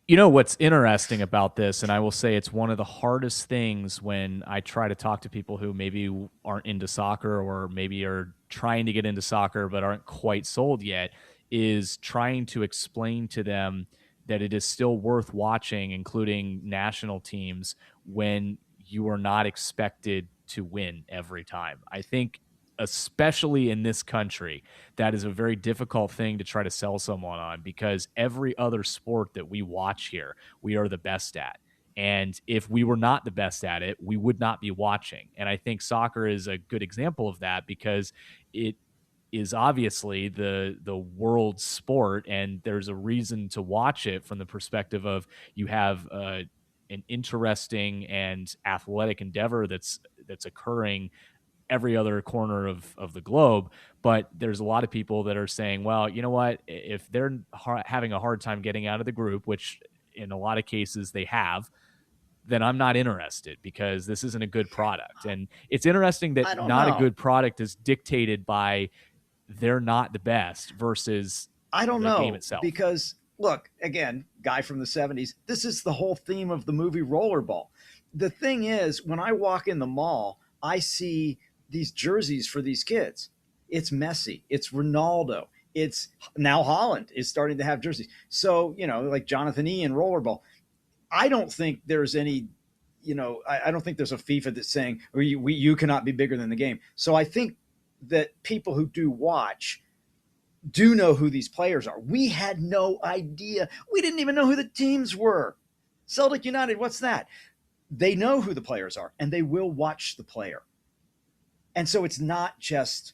S1: What's interesting about this, and I will say it's one of the hardest things when I try to talk to people who maybe aren't into soccer or maybe are trying to get into soccer but aren't quite sold yet, is trying to explain to them that it is still worth watching, including national teams, when you are not expected to win every time. I think especially in this country, that is a very difficult thing to try to sell someone on, because every other sport that we watch here, we are the best at. And if we were not the best at it, we would not be watching. And I think soccer is a good example of that, because it is obviously the world sport, and there's a reason to watch it from the perspective of you have an interesting and athletic endeavor that's occurring every other corner of the globe. But there's a lot of people that are saying, well, you know what, if they're having a hard time getting out of the group, which in a lot of cases they have, then I'm not interested, because this isn't a good product. And it's interesting that a good product is dictated by they're not the best versus the game itself.
S2: Because look, again, guy from the 70s, this is the whole theme of the movie Rollerball. The thing is, when I walk in the mall, I see these jerseys for these kids. It's Messi, it's Ronaldo, it's now Holland is starting to have jerseys. So, like Jonathan E. and Rollerball. I don't think there's any, I don't think there's a FIFA that's saying, you cannot be bigger than the game. So I think that people who do watch do know who these players are. We had no idea. We didn't even know who the teams were. Celtic United, what's that? They know who the players are, and they will watch the player. And so it's not just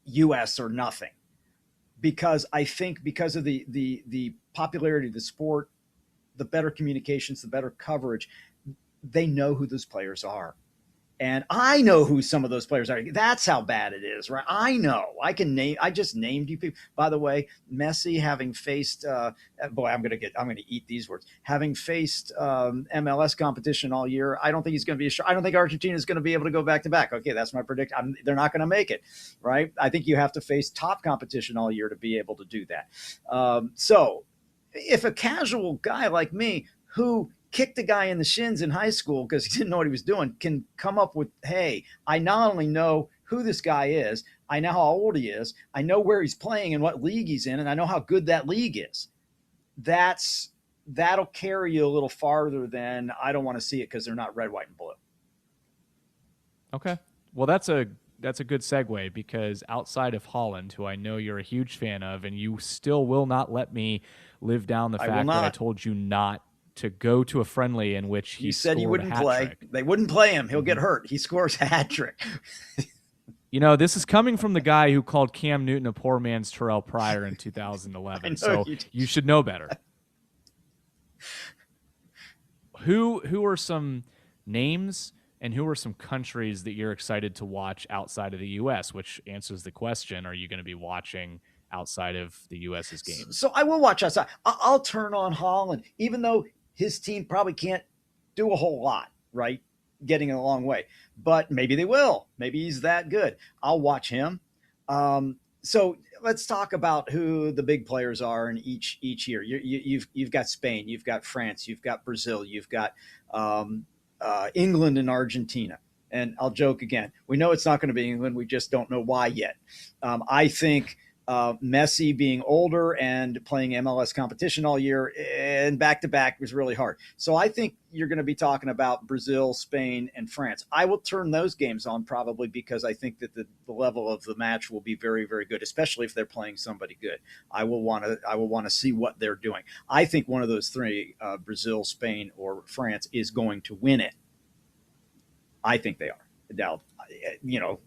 S2: U.S. or nothing, because I think because of the popularity of the sport, the better communications, the better coverage, they know who those players are. And I know who some of those players are. That's how bad it is, right? I know. I can name. I just named you people. By the way, Messi having faced, boy, I'm gonna eat these words. Having faced MLS competition all year, I don't think he's going to be. I don't think Argentina is going to be able to go back to back. Okay, that's my prediction. They're not going to make it, right? I think you have to face top competition all year to be able to do that. So, if a casual guy like me who kicked a guy in the shins in high school because he didn't know what he was doing can come up with, hey, I not only know who this guy is, I know how old he is, I know where he's playing and what league he's in, and I know how good that league is. That'll carry you a little farther than I don't want to see it because they're not red, white, and blue.
S1: Okay. Well, that's a good segue, because outside of Holland, who I know you're a huge fan of, and you still will not let me live down the fact that I told you not to go to a friendly in which he
S2: said you wouldn't
S1: play.
S2: Trick. They wouldn't play him. He'll get hurt. He scores a hat trick.
S1: You know, this is coming from the guy who called Cam Newton a poor man's Terrell Pryor in 2011. So you should know better. Who are some names and who are some countries that you're excited to watch outside of the U.S., which answers the question, are you going to be watching outside of the U.S.'s games?
S2: So I will watch outside. I'll turn on Holland, even though his team probably can't do a whole lot, right? Getting a long way, but maybe they will. Maybe he's that good. I'll watch him. So let's talk about who the big players are in each year. You've got Spain, you've got France, you've got Brazil, you've got England and Argentina. And I'll joke again. We know it's not going to be England. We just don't know why yet. I think Messi being older and playing MLS competition all year and back to back was really hard. So I think you're going to be talking about Brazil, Spain, and France. I will turn those games on probably because I think that the level of the match will be very, very good, especially if they're playing somebody good. I will want to see what they're doing. I think one of those three, Brazil, Spain, or France, is going to win it. I think they are. Now, the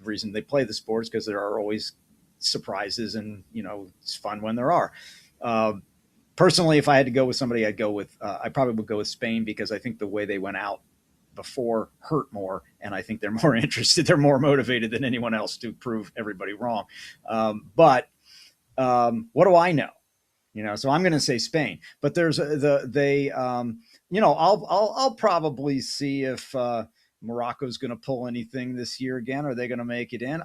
S2: reason they play the sports because there are always surprises, and it's fun when there are. Personally, if I had to go with somebody, I probably would go with Spain, because I think the way they went out before hurt more, and I think they're more interested, they're more motivated than anyone else to prove everybody wrong. But what do I know? So I'm going to say Spain, but there's I'll probably see if Morocco's going to pull anything this year again. Are they going to make it in?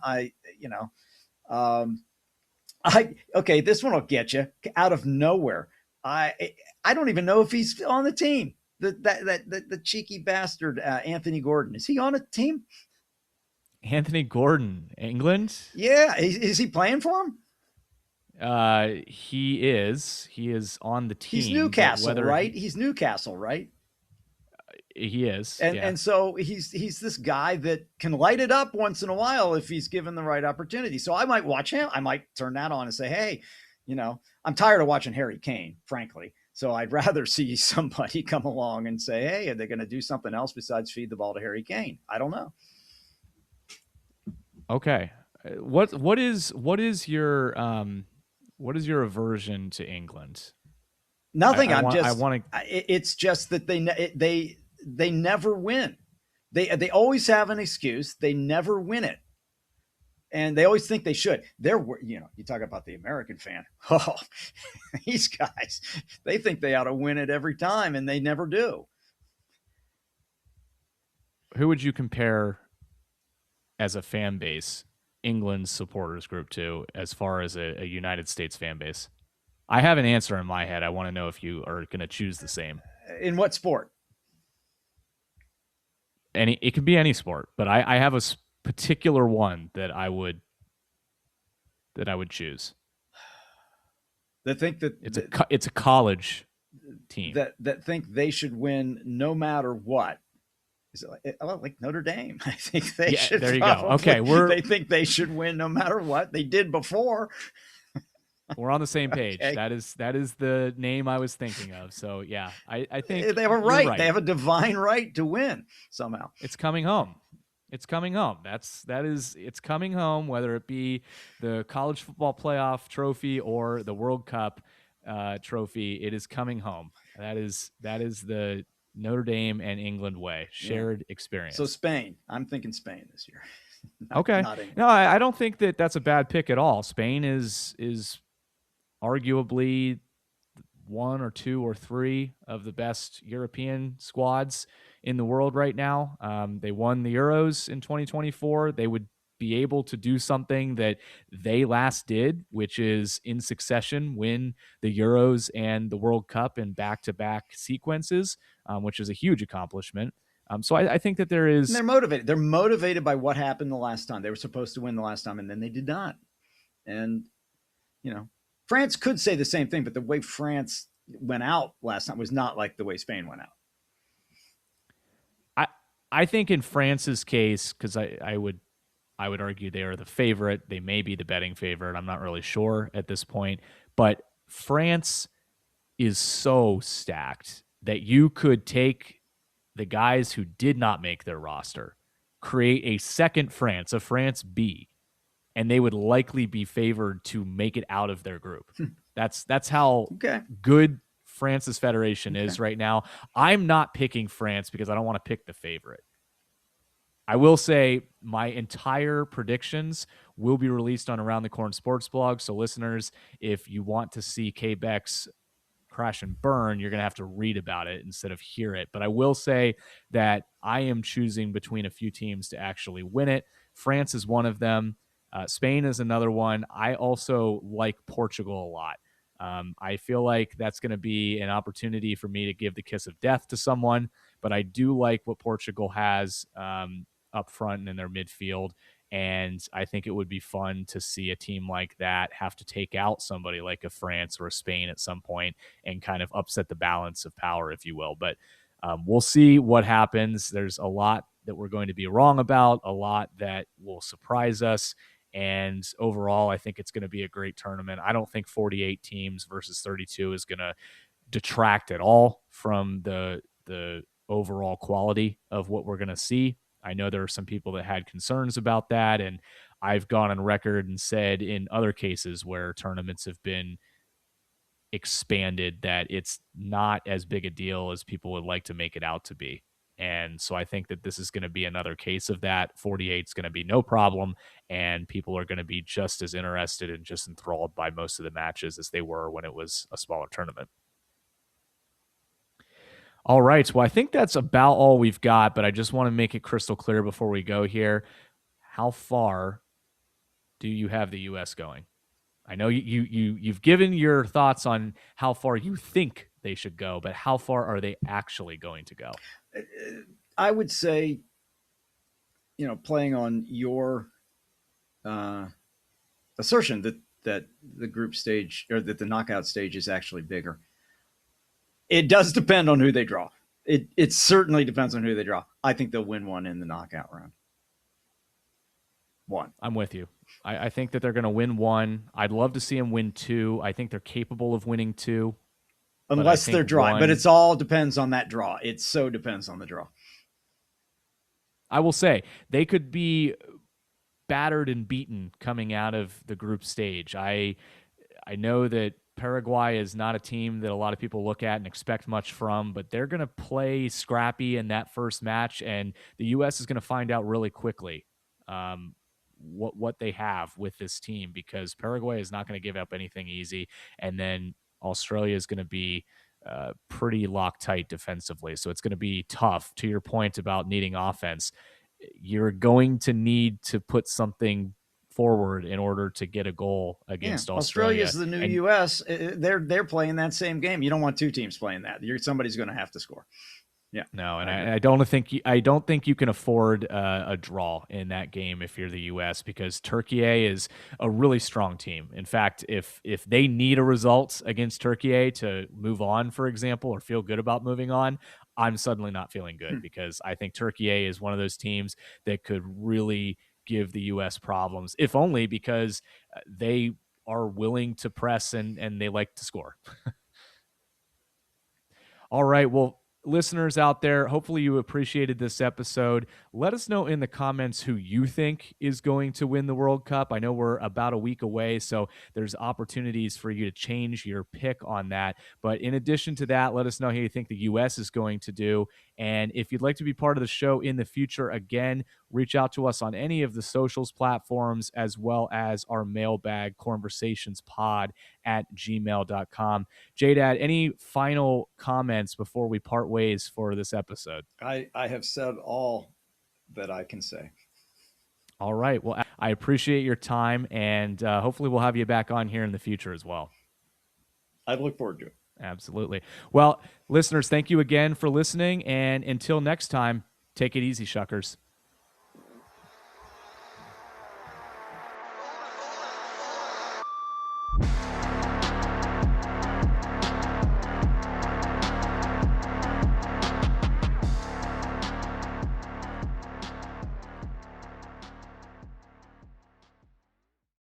S2: Okay, this one will get you out of nowhere. I don't even know if he's on the team. The cheeky bastard Anthony Gordon, is he on a team?
S1: Anthony Gordon, England?
S2: Yeah, is he playing for him?
S1: He is. He is on the team.
S2: He's Newcastle, right? He's Newcastle, right?
S1: He is,
S2: and so he's this guy that can light it up once in a while if he's given the right opportunity. So I might watch him. I might turn that on and say, hey, I'm tired of watching Harry Kane, frankly. So I'd rather see somebody come along and say, hey, are they going to do something else besides feed the ball to Harry Kane? I don't know.
S1: Okay, what is your aversion to England?
S2: Nothing. It's just that they never win. They always have an excuse. They never win it. And they always think they should. You talk about the American fan. Oh, these guys, they think they ought to win it every time, and they never do.
S1: Who would you compare as a fan base England's supporters group to, as far as a United States fan base? I have an answer in my head. I want to know if you are going to choose the same.
S2: In what sport?
S1: It can be any sport, but I have a particular one that I would choose.
S2: That think that
S1: it's a college team
S2: that think they should win no matter what. Is it like Notre Dame? I think they
S1: Yeah,
S2: should
S1: there you go.
S2: probably.
S1: Okay,
S2: They think they should win no matter what they did before.
S1: we're on the same page.
S2: Okay,
S1: That is the name I was thinking of. So yeah, I think
S2: they have a
S1: you're
S2: right. They
S1: right.
S2: have a divine right to win somehow.
S1: It's coming home. It's coming home. It's coming home, whether it be the college football playoff trophy or the World Cup trophy. It is coming home. That is the Notre Dame and England way,
S2: Yeah.
S1: shared
S2: So
S1: experience.
S2: Spain. I'm thinking Spain this year.
S1: Okay,
S2: Not England.
S1: no, I don't think that that's a bad pick at all. Spain is arguably one or two or three of the best European squads in the world right now. They won the Euros in 2024. They would be able to do something that they last did, which is in succession win the Euros and the World Cup in back to back sequences, which is a huge accomplishment. So I think that there
S2: And
S1: is.
S2: they're motivated. They're motivated by what happened the last time. They were supposed to win the last time, and then they did not. And France could say the same thing, but the way France went out last time was not like the way Spain went out.
S1: I I think in France's case, because I would argue they are the favorite. They may be the betting favorite. I'm not really sure at this point, but France is so stacked that you could take the guys who did not make their roster, create a second France, a France B, and they would likely be favored to make it out of their group. That's how
S2: Okay.
S1: good France's federation
S2: Okay.
S1: is right now. I'm not picking France because I don't want to pick the favorite. I will say my entire predictions will be released on Around the Corn Sports blog. So, listeners, if you want to see K-Beck's crash and burn, you're going to have to read about it instead of hear it. But I will say that I am choosing between a few teams to actually win it. France is one of them. Spain is another one. I also like Portugal a lot. I feel like that's going to be an opportunity for me to give the kiss of death to someone, but I do like what Portugal has up front and in their midfield. And I think it would be fun to see a team like that have to take out somebody like a France or a Spain at some point and kind of upset the balance of power, if you will. But we'll see what happens. There's a lot that we're going to be wrong about, a lot that will surprise us. And overall, I think it's going to be a great tournament. I don't think 48 teams versus 32 is going to detract at all from the overall quality of what we're going to see. I know there are some people that had concerns about that, and I've gone on record and said in other cases where tournaments have been expanded that it's not as big a deal as people would like to make it out to be. And so I think that this is going to be another case of that. 48 is going to be no problem, and people are going to be just as interested and just enthralled by most of the matches as they were when it was a smaller tournament. All right. Well, I think that's about all we've got, but I just want to make it crystal clear before we go here. How far do you have the U.S. going? I know you've given your thoughts on how far you think they should go, but how far are they actually going to go?
S2: I would say, playing on your assertion that the group stage or that the knockout stage is actually bigger. It does depend on who they draw. It certainly depends on who they draw. I think they'll win one in the knockout round. One.
S1: I'm with you. I think that they're going to win one. I'd love to see them win two. I think they're capable of winning two.
S2: Unless they're drawing. But it's all depends on that draw. It so depends on the draw.
S1: I will say they could be battered and beaten coming out of the group stage. I know that Paraguay is not a team that a lot of people look at and expect much from, but they're going to play scrappy in that first match, and the U.S. is going to find out really quickly what they have with this team, because Paraguay is not going to give up anything easy, and then Australia is going to be pretty Loctite defensively, so it's going to be tough. To your point about needing offense, you're going to need to put something forward in order to get a goal against Australia.
S2: Australia's the new U.S. They're playing that same game. You don't want two teams playing that. Somebody's going to have to score. Yeah.
S1: No, and I don't think you can afford a draw in that game if you're the U.S., because Turkey is a really strong team. In fact, if they need a result against Turkey to move on, for example, or feel good about moving on, I'm suddenly not feeling good because I think Turkey A is one of those teams that could really give the U.S. problems, if only because they are willing to press and they like to score. All right. Well, listeners out there, hopefully you appreciated this episode. Let us know in the comments who you think is going to win the World Cup. I know we're about a week away, so there's opportunities for you to change your pick on that. But in addition to that, let us know how you think the U.S. is going to do. And if you'd like to be part of the show in the future, again, reach out to us on any of the socials platforms as well as our mailbag, cornversationspod at gmail.com. JDad, any final comments before we part ways for this episode?
S2: I have said all that I can say.
S1: All right. Well, I appreciate your time, and hopefully we'll have you back on here in the future as well.
S2: I look forward to it.
S1: Absolutely. Well, listeners, thank you again for listening, and until next time, take it easy, Shuckers.